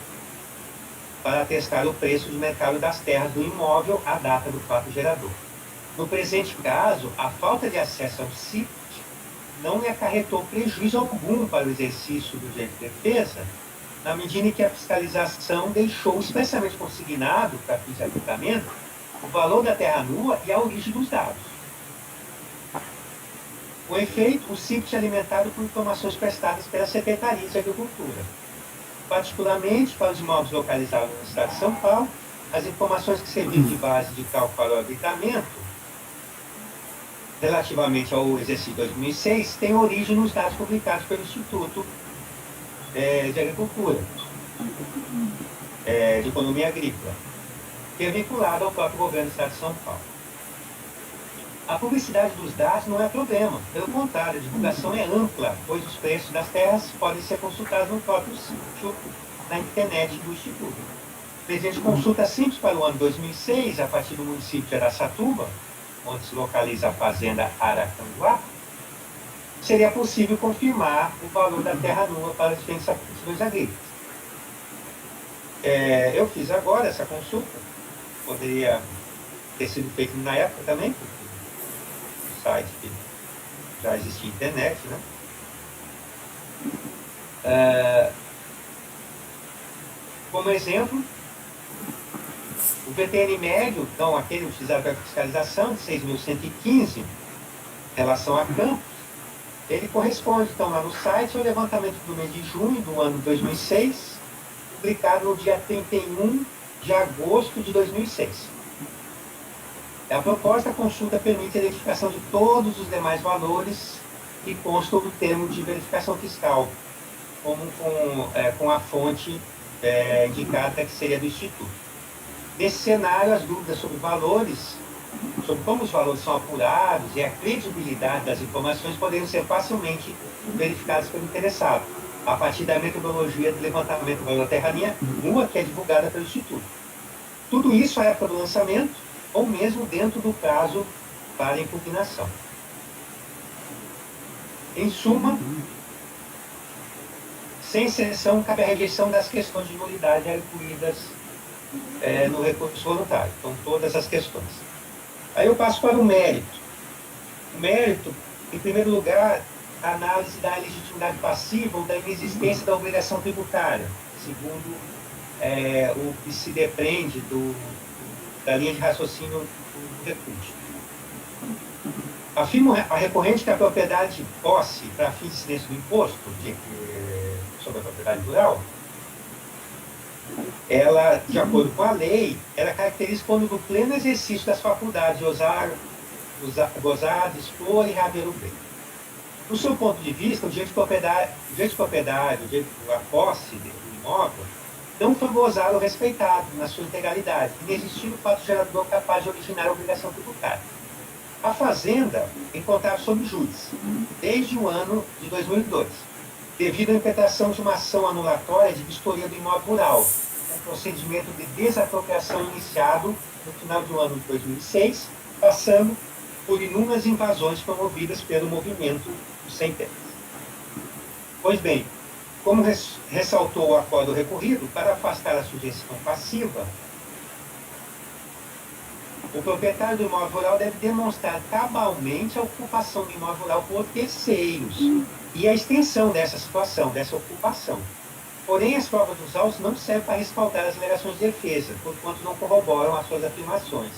para atestar o preço de mercado das terras do imóvel à data do fato gerador. No presente caso, a falta de acesso ao CIP não lhe acarretou prejuízo algum para o exercício do direito de defesa, na medida em que a fiscalização deixou expressamente consignado para fins de aplicamento o valor da terra nua e a origem dos dados. Com efeito, o CIPT é alimentado por informações prestadas pela Secretaria de Agricultura. Particularmente para os imóveis localizados no estado de São Paulo, as informações que serviram de base de cálculo para o habitamento, relativamente ao exercício de 2006, têm origem nos dados publicados pelo Instituto de Agricultura, de Economia Agrícola, que é vinculado ao próprio governo do estado de São Paulo. A publicidade dos dados não é problema, pelo contrário, a divulgação é ampla, pois os preços das terras podem ser consultados no próprio sítio, na internet do Instituto. Mediante consulta simples para o ano 2006, a partir do município de Araçatuba, onde se localiza a fazenda Aracanguá, seria possível confirmar o valor da terra nua para as diferentes ações agrícolas. Eu fiz agora essa consulta, poderia ter sido feito na época também, porque o site que já existia internet, né? Como exemplo, o VTN médio, então aquele utilizado para fiscalização, de 6.115, em relação a campos, ele corresponde, então, lá no site, ao levantamento do mês de junho do ano 2006, publicado no dia 31 de agosto de 2006. A proposta consulta permite a identificação de todos os demais valores que constam do termo de verificação fiscal, com a fonte indicada que seria do Instituto. Nesse cenário, as dúvidas sobre valores, sobre como os valores são apurados e a credibilidade das informações poderiam ser facilmente verificadas pelo interessado, a partir da metodologia de levantamento do valor da terra nua, que é divulgada pelo Instituto. Tudo isso à época do lançamento, ou mesmo dentro do prazo para impugnação. Em suma, sem exceção, cabe a rejeição das questões de nulidade incluídas no recurso voluntário. Então, todas as questões. Aí eu passo para o mérito. O mérito, em primeiro lugar, a análise da legitimidade passiva ou da inexistência da obrigação tributária, segundo o que se depreende da linha de raciocínio do recurso. Afirma a recorrente que a propriedade de posse para fins de incidência do imposto sobre a propriedade rural, ela, de acordo com a lei, ela caracteriza quando do pleno exercício das faculdades de gozar, dispor e reaver o bem. Do seu ponto de vista, o direito de propriedade, a posse do imóvel, não foi gozado ou respeitado na sua integralidade, inexistindo o fato gerador capaz de originar a obrigação tributária. A Fazenda encontrava sob júdice desde o ano de 2002, devido à impetração de uma ação anulatória de vistoria do imóvel rural, um procedimento de desapropriação iniciado no final do ano de 2006, passando por inúmeras invasões promovidas pelo movimento dos sem terras. Pois bem, como ressaltou o acordo recorrido, para afastar a sujeição passiva, o proprietário do imóvel rural deve demonstrar cabalmente a ocupação do imóvel rural por terceiros e a extensão dessa situação, dessa ocupação. Porém, as provas dos autos não servem para respaldar as alegações de defesa, porquanto não corroboram as suas afirmações.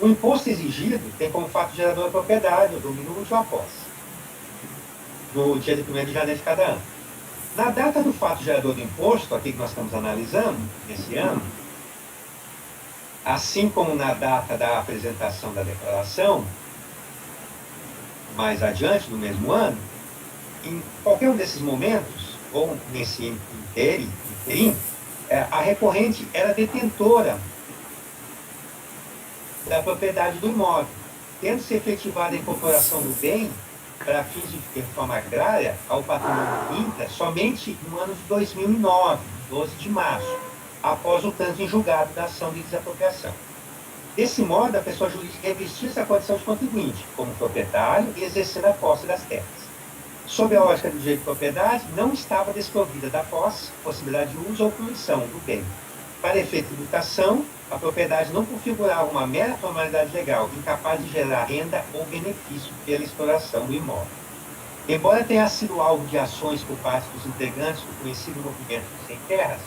O imposto exigido tem como fato gerador a propriedade, o domínio útil à posse, no dia de 1º de janeiro de cada ano. Na data do fato gerador do imposto, aqui que nós estamos analisando, nesse ano, assim como na data da apresentação da declaração, mais adiante, no mesmo ano, em qualquer um desses momentos, ou nesse interim, a recorrente era detentora da propriedade do imóvel, tendo-se efetivada a incorporação do bem para fins de reforma agrária ao patrimônio INTA somente no ano de 2009, 12 de março, após o trânsito em julgado da ação de desapropriação. Desse modo, a pessoa jurídica revestia essa condição de contribuinte, como proprietário e exercendo a posse das terras. Sob a ótica do direito de propriedade, não estava desprovida da posse, possibilidade de uso ou fruição do bem. Para efeito de tributação, a propriedade não configurava uma mera formalidade legal, incapaz de gerar renda ou benefício pela exploração do imóvel. Embora tenha sido alvo de ações por parte dos integrantes do conhecido movimento Sem Terras,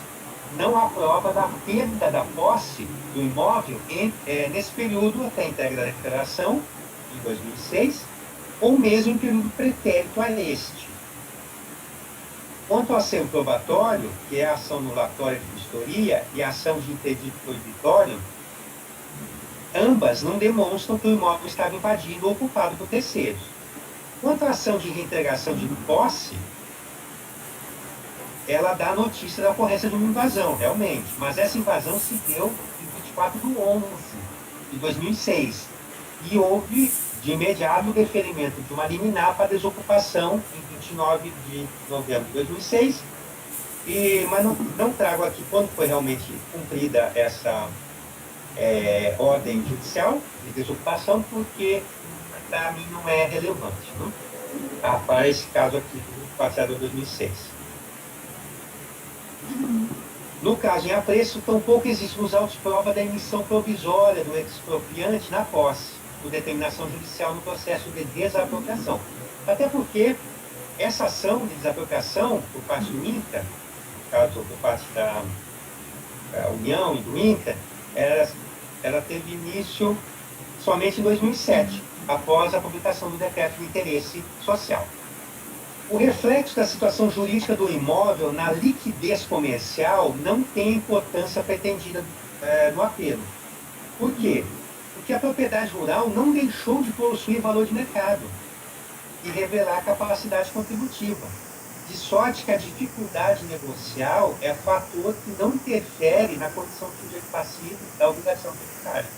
não há prova da perda da posse do imóvel nesse período até a entrega da declaração, em 2006, ou mesmo em período pretérito a este. Quanto ao acervo probatório, que é a ação anulatória de custodia e a ação de interdito proibitório, ambas não demonstram que o imóvel estava invadido ou ocupado por terceiros. Quanto à ação de reintegração de posse, ela dá notícia da ocorrência de uma invasão, realmente, mas essa invasão se deu em 24 de 11 de 2006 e houve, de imediato, o deferimento de uma liminar para desocupação em 29 de novembro de 2006, mas não trago aqui quando foi realmente cumprida essa ordem judicial de desocupação, porque para mim não é relevante, né? Para esse caso aqui, do passado de 2006. No caso em apreço, tampouco existe nos autos prova da emissão provisória do expropriante na posse, por determinação judicial no processo de desapropriação. Até porque essa ação de desapropriação por parte do INCRA, no caso por parte da União e do INCRA, ela teve início somente em 2007, após a publicação do decreto de interesse social. O reflexo da situação jurídica do imóvel na liquidez comercial não tem importância pretendida no apelo. Por quê? Porque a propriedade rural não deixou de possuir valor de mercado e revelar capacidade contributiva. De sorte que a dificuldade negocial é fator que não interfere na condição de sujeito passivo da obrigação tributária.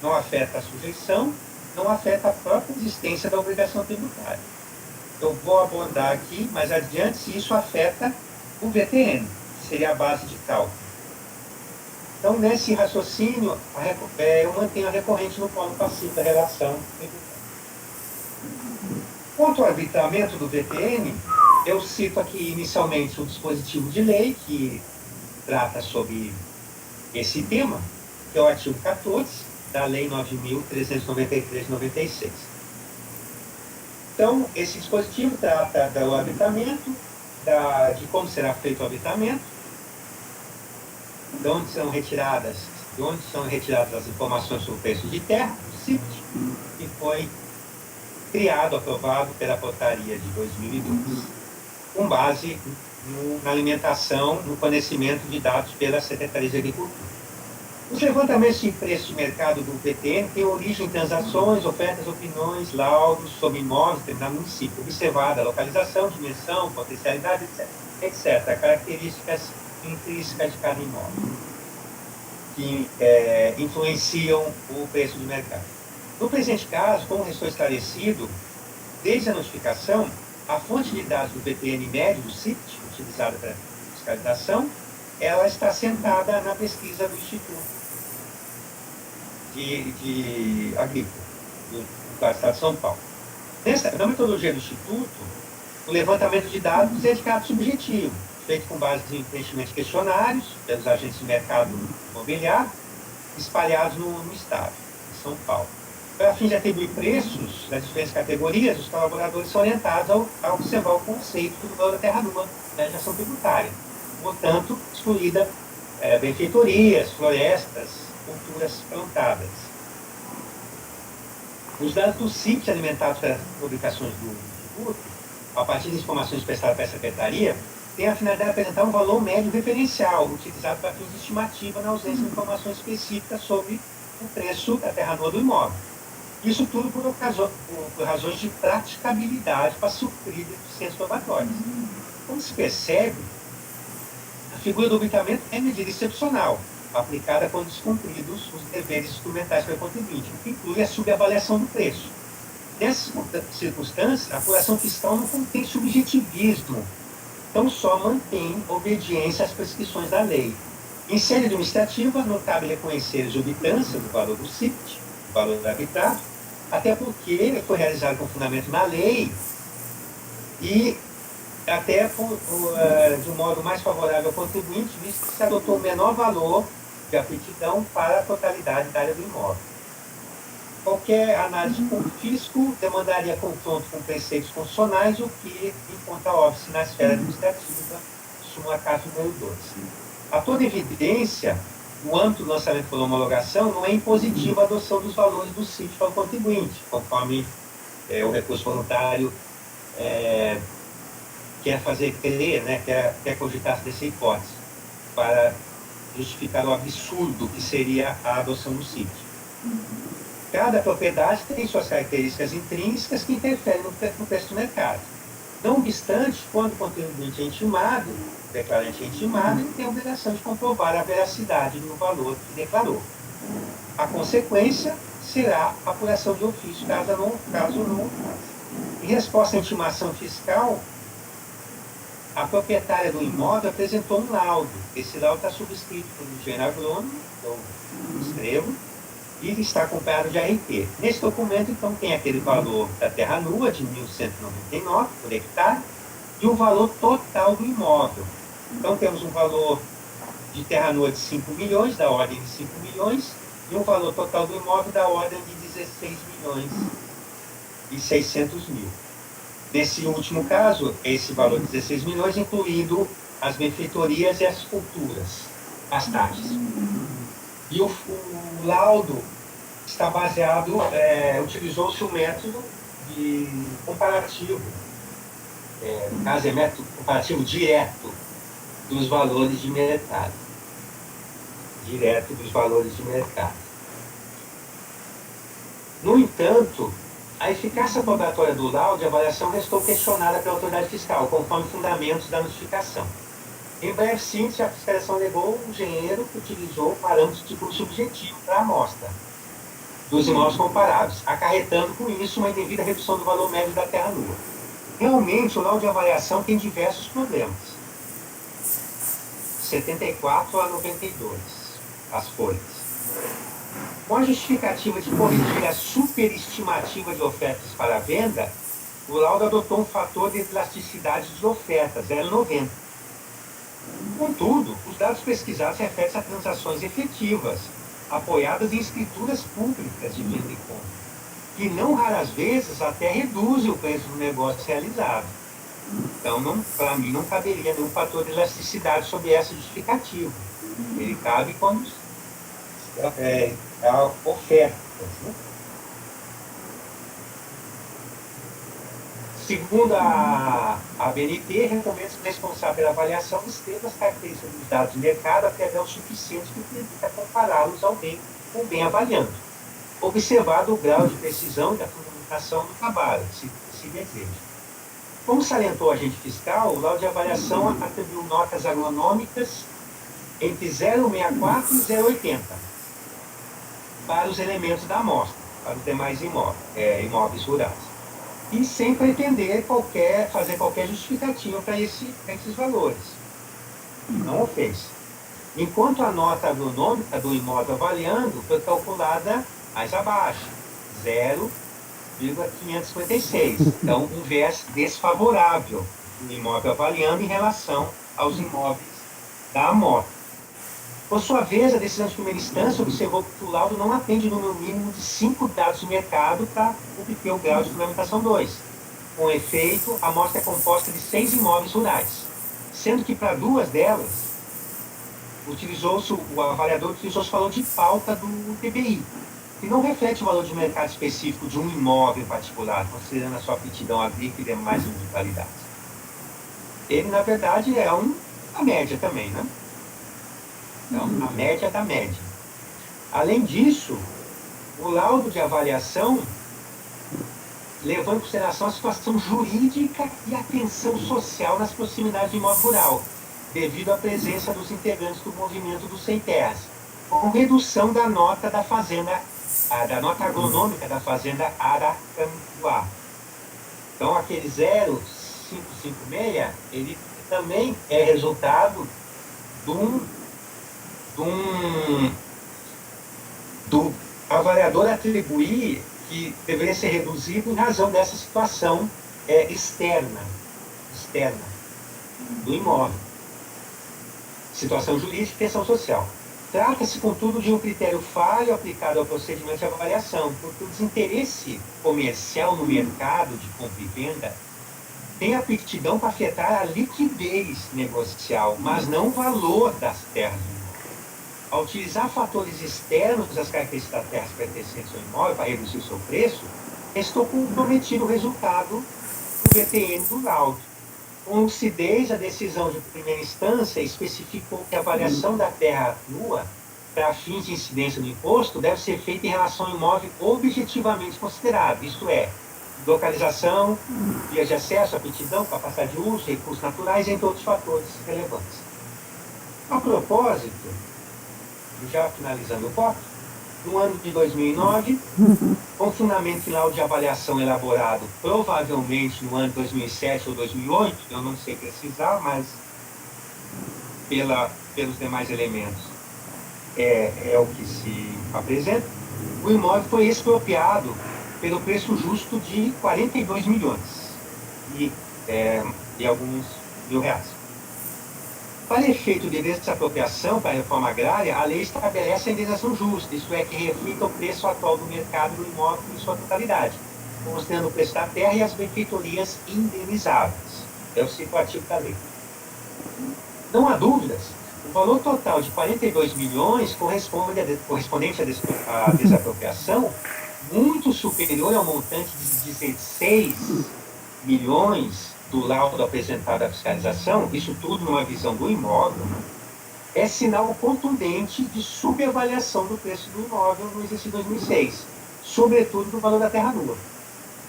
Não afeta a sujeição, não afeta a própria existência da obrigação tributária. Eu vou abordar aqui, mais adiante, se isso afeta o VTN, que seria a base de cálculo. Então, nesse raciocínio, eu mantenho a recorrente no polo passivo da relação tributária. Quanto ao arbitramento do VTN, eu cito aqui inicialmente o dispositivo de lei que trata sobre esse tema, que é o artigo 14 da Lei 9.393 de 96. Então, esse dispositivo trata do arbitramento, de como será feito o arbitramento, de onde são retiradas as informações sobre o preço de terra, o CIPT, que foi criado, aprovado pela portaria de 2012, com base na alimentação, no fornecimento de dados pela Secretaria de Agricultura. Os levantamentos de preço de mercado do VTN têm origem em transações, ofertas, opiniões, laudos sobre imóveis de determinado município, observada a localização, dimensão, potencialidade, etc. Características intrínsecas de cada imóvel, que influenciam o preço de mercado. No presente caso, como restou esclarecido, desde a notificação, a fonte de dados do VTN médio, do CIPT, utilizada para fiscalização, ela está assentada na pesquisa do Instituto de Agrícola, do Estado de São Paulo. Na metodologia do Instituto, o levantamento de dados é de caráter subjetivo, feito com base em preenchimento de questionários pelos agentes de mercado imobiliário, espalhados no Estado, em São Paulo. Para fim de atribuir preços das diferentes categorias, os colaboradores são orientados a observar o conceito do valor da terra nua da legislação tributária, portanto, excluída benfeitorias, florestas, culturas plantadas. Os dados do CIPT alimentados pelas publicações do Instituto, a partir de informações prestadas para a Secretaria, têm a finalidade de apresentar um valor médio referencial, utilizado para fins de estimativa na ausência de informações específicas sobre o preço da terra nua do imóvel. Isso tudo por razões de praticabilidade para suprir deficiências probatórias. Como se percebe, a figura do arbitramento é medida excepcional, aplicada quando descumpridos os deveres instrumentais para o contribuinte, que inclui a subavaliação do preço. Nessas circunstâncias, a apuração fiscal não contém subjetivismo, então só mantém obediência às prescrições da lei. Em sede administrativa, notável reconhecer a exorbitância do valor do CIPT, o valor do arbitrado, até porque ele foi realizado com fundamento na lei e até de um modo mais favorável ao contribuinte, visto que se adotou o menor valor de aptidão para a totalidade da área do imóvel. Qualquer análise com fisco demandaria confronto com preceitos constitucionais, o que encontra óbice na esfera administrativa, súmula caso número 2. A toda evidência, no âmbito do lançamento por homologação, não é impositiva a adoção dos valores do sítio para o contribuinte, conforme o recurso voluntário quer fazer crer, né, quer cogitar dessa hipótese, para justificar o absurdo que seria a adoção do sítio. Cada propriedade tem suas características intrínsecas que interferem no preço do mercado. Não obstante, quando o contribuinte é intimado, o declarante é intimado, ele tem a obrigação de comprovar a veracidade do valor que declarou. A consequência será a apuração de ofício, caso não. Em resposta à intimação fiscal, a proprietária do imóvel apresentou um laudo. Esse laudo está subscrito pelo engenheiro agrônomo, eu escrevo, e está acompanhado de ART. Nesse documento, então, tem aquele valor da terra nua, de 1.199 por hectare, e o valor total do imóvel. Então, temos um valor de terra nua de 5 milhões, da ordem de 5 milhões, e um valor total do imóvel da ordem de 16 milhões e 600 mil. Nesse último caso, esse valor de 16 milhões, incluindo as benfeitorias e as culturas, as taxas. E o laudo está baseado, utilizou-se o método de comparativo, no caso é método comparativo direto dos valores de mercado. Direto dos valores de mercado. No entanto, a eficácia probatória do laudo de avaliação restou questionada pela autoridade fiscal, conforme fundamentos da notificação. Em breve síntese, a fiscalização alegou o engenheiro que utilizou parâmetros de custo subjetivo para a amostra dos imóveis comparáveis, acarretando com isso uma indevida redução do valor médio da terra nua. Realmente, o laudo de avaliação tem diversos problemas. 74 a 92, as folhas. Com a justificativa de corrigir a superestimativa de ofertas para a venda, o laudo adotou um fator de elasticidade de oferta, 0,90. Contudo, os dados pesquisados referem-se a transações efetivas, apoiadas em escrituras públicas de venda e compra, que não raras vezes até reduzem o preço do negócio realizado. Então, para mim, não caberia nenhum fator de elasticidade sobre essa justificativa. Ele cabe quando a oferta. Né? Segundo a ABNT, recomenda-se que o responsável pela avaliação descreva as características dos dados de mercado até o suficiente que permita compará-los com o bem avaliando, observado o grau de precisão e da fundamentação do trabalho, se deseja. Como salientou o agente fiscal, o laudo de avaliação atribuiu notas agronômicas entre 0,64 e 0,80 para os elementos da amostra, para os demais imóveis rurais. E sem pretender fazer qualquer justificativa para esses valores. Não o fez. Enquanto a nota agronômica do imóvel avaliando foi calculada mais abaixo, 0,556. Então, um viés desfavorável do imóvel avaliando em relação aos imóveis da amostra. Por sua vez, a decisão de primeira instância observou que o laudo não atende no número mínimo de 5 dados de mercado para obter o grau de fundamentação 2. Com efeito, a amostra é composta de 6 imóveis rurais, sendo que para 2 delas, o avaliador utilizou o valor de pauta do TBI, que não reflete o valor de mercado específico de um imóvel particular, considerando a sua aptidão agrícola e demais individualidades. Ele, na verdade, é a média também, né? Então, a média da média. Além disso, o laudo de avaliação levou em consideração a situação jurídica e a tensão social nas proximidades do imóvel rural, devido à presença dos integrantes do movimento dos sem terras, com redução da nota da fazenda, da nota agronômica da fazenda Aracanduá. Então, aquele 0,556, ele também é resultado do avaliador atribuir que deveria ser reduzido em razão dessa situação externa do imóvel. Situação jurídica e tensão social. Trata-se, contudo, de um critério falho aplicado ao procedimento de avaliação, porque o desinteresse comercial no mercado de compra e venda tem aptidão para afetar a liquidez negocial, mas não o valor das terras do imóvel. Ao utilizar fatores externos às características da terra pertencentes ao imóvel para reduzir o seu preço, estou comprometido o resultado do VTN do laudo. Com lucidez, a decisão de primeira instância especificou que a avaliação da terra nua para fins de incidência do imposto deve ser feita em relação ao imóvel objetivamente considerado, isto é, localização, vias de acesso, aptidão, capacidade de uso, recursos naturais, entre outros fatores relevantes. A propósito, já finalizando o voto, no ano de 2009, com fundamento em laudo de avaliação elaborado provavelmente no ano de 2007 ou 2008, eu não sei precisar, mas pelos demais elementos é o que se apresenta, o imóvel foi expropriado pelo preço justo de 42 milhões e alguns mil reais. Para efeito de desapropriação para a reforma agrária, a lei estabelece a indenização justa, isto é, que reflita o preço atual do mercado do imóvel em sua totalidade, considerando o preço da terra e as benfeitorias indenizáveis. É o cito artigo da lei. Não há dúvidas, o valor total de 42 milhões correspondente à desapropriação, muito superior ao montante de 16 milhões do laudo apresentado à fiscalização, isso tudo numa visão do imóvel, é sinal contundente de subavaliação do preço do imóvel no exercício 2006, sobretudo do valor da terra nua.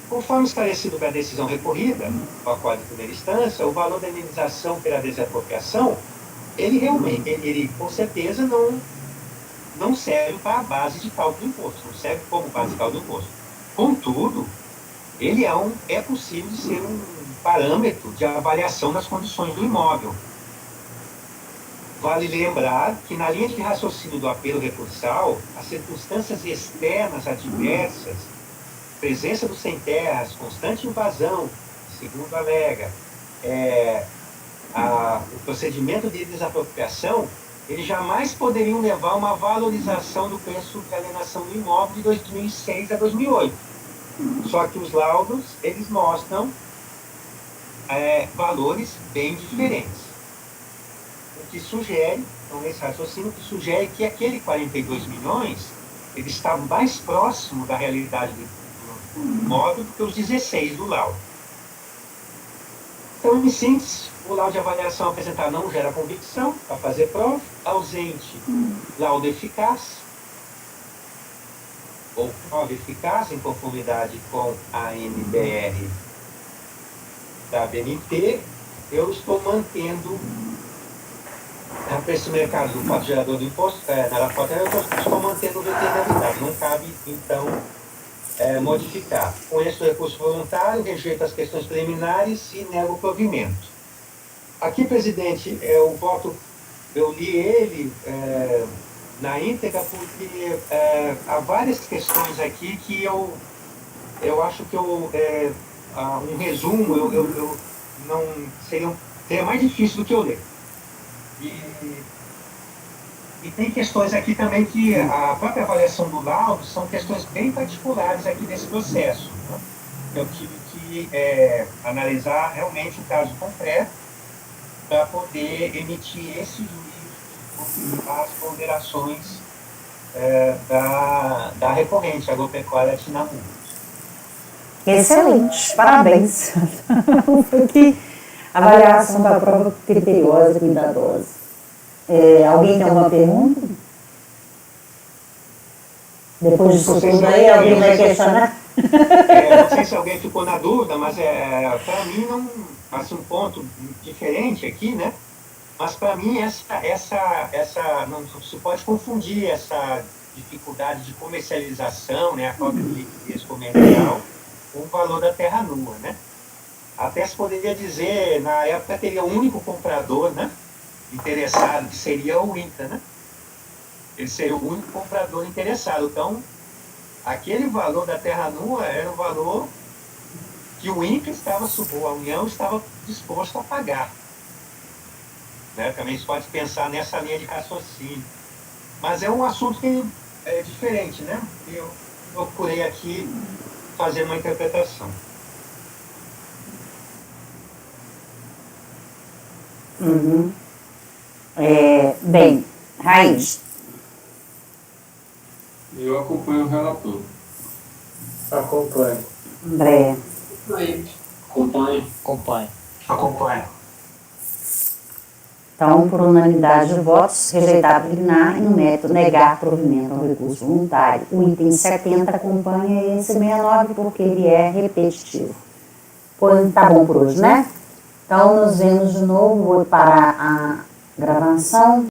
Conforme esclarecido pela decisão recorrida, ao quadro de primeira instância, o valor da indenização pela desapropriação, ele com certeza não serve para a base de cálculo do imposto, não serve como base de cálculo do imposto. Contudo, ele é possível de ser um parâmetro de avaliação das condições do imóvel. Vale lembrar que, na linha de raciocínio do apelo recursal, as circunstâncias externas adversas, presença dos sem-terras, constante invasão, segundo alega, o procedimento de desapropriação, eles jamais poderiam levar a uma valorização do preço de alienação do imóvel de 2006 a 2008. Só que os laudos, eles mostram valores bem diferentes. O que sugere, então esse raciocínio, que sugere que aquele 42 milhões, ele está mais próximo da realidade do imóvel do que os 16 do laudo. Então, em síntese, o laudo de avaliação apresentado não gera convicção para fazer prova, ausente laudo eficaz, ou prova eficaz em conformidade com a NBR da BNT, eu estou mantendo para esse mercado do fato gerador do imposto, na foto, eu estou mantendo o veterinário, não cabe, então, modificar. Conheço o recurso voluntário, rejeito as questões preliminares e nego o provimento. Aqui, presidente, o voto, eu li ele na íntegra porque há várias questões aqui que eu acho que um resumo eu não seria mais difícil do que eu ler. E tem questões aqui também que a própria avaliação do laudo são questões bem particulares aqui desse processo, né? Eu tive que analisar realmente o caso concreto para poder emitir esse juízo as ponderações da recorrente agropecuária Tinamu.
Excelente, parabéns. Que avaliação da prova criteriosa e cuidadosa. Alguém tem alguma pergunta? Depois disso tudo aí, alguém vai questionar?
Não sei se alguém ficou na dúvida, mas para mim não, assim, um ponto diferente aqui, né? Mas para mim não se pode confundir essa dificuldade de comercialização, né, a falta de liquidez comercial, com o valor da terra nua, né? Até se poderia dizer, na época teria um único comprador, né, interessado, que seria o INCRA, né? Ele seria o único comprador interessado. Então, aquele valor da terra nua era o valor que o INCRA ou a União estava disposto a pagar. Né? Também se pode pensar nessa linha de raciocínio. Mas é um assunto que é diferente, né? Eu procurei aqui fazer uma interpretação.
Uhum. Bem, Raiz,
Eu acompanho o relator.
Acompanho.
André,
Foi.
Acompanhe.
Acompanhe.
Acompanho.
então, por unanimidade de votos, rejeitar a preliminar e no mérito negar provimento ao recurso voluntário. O item 70 acompanha esse 69 porque ele é repetitivo. Pois tá bom por hoje, né? Então, nos vemos de novo. Vou parar a gravação.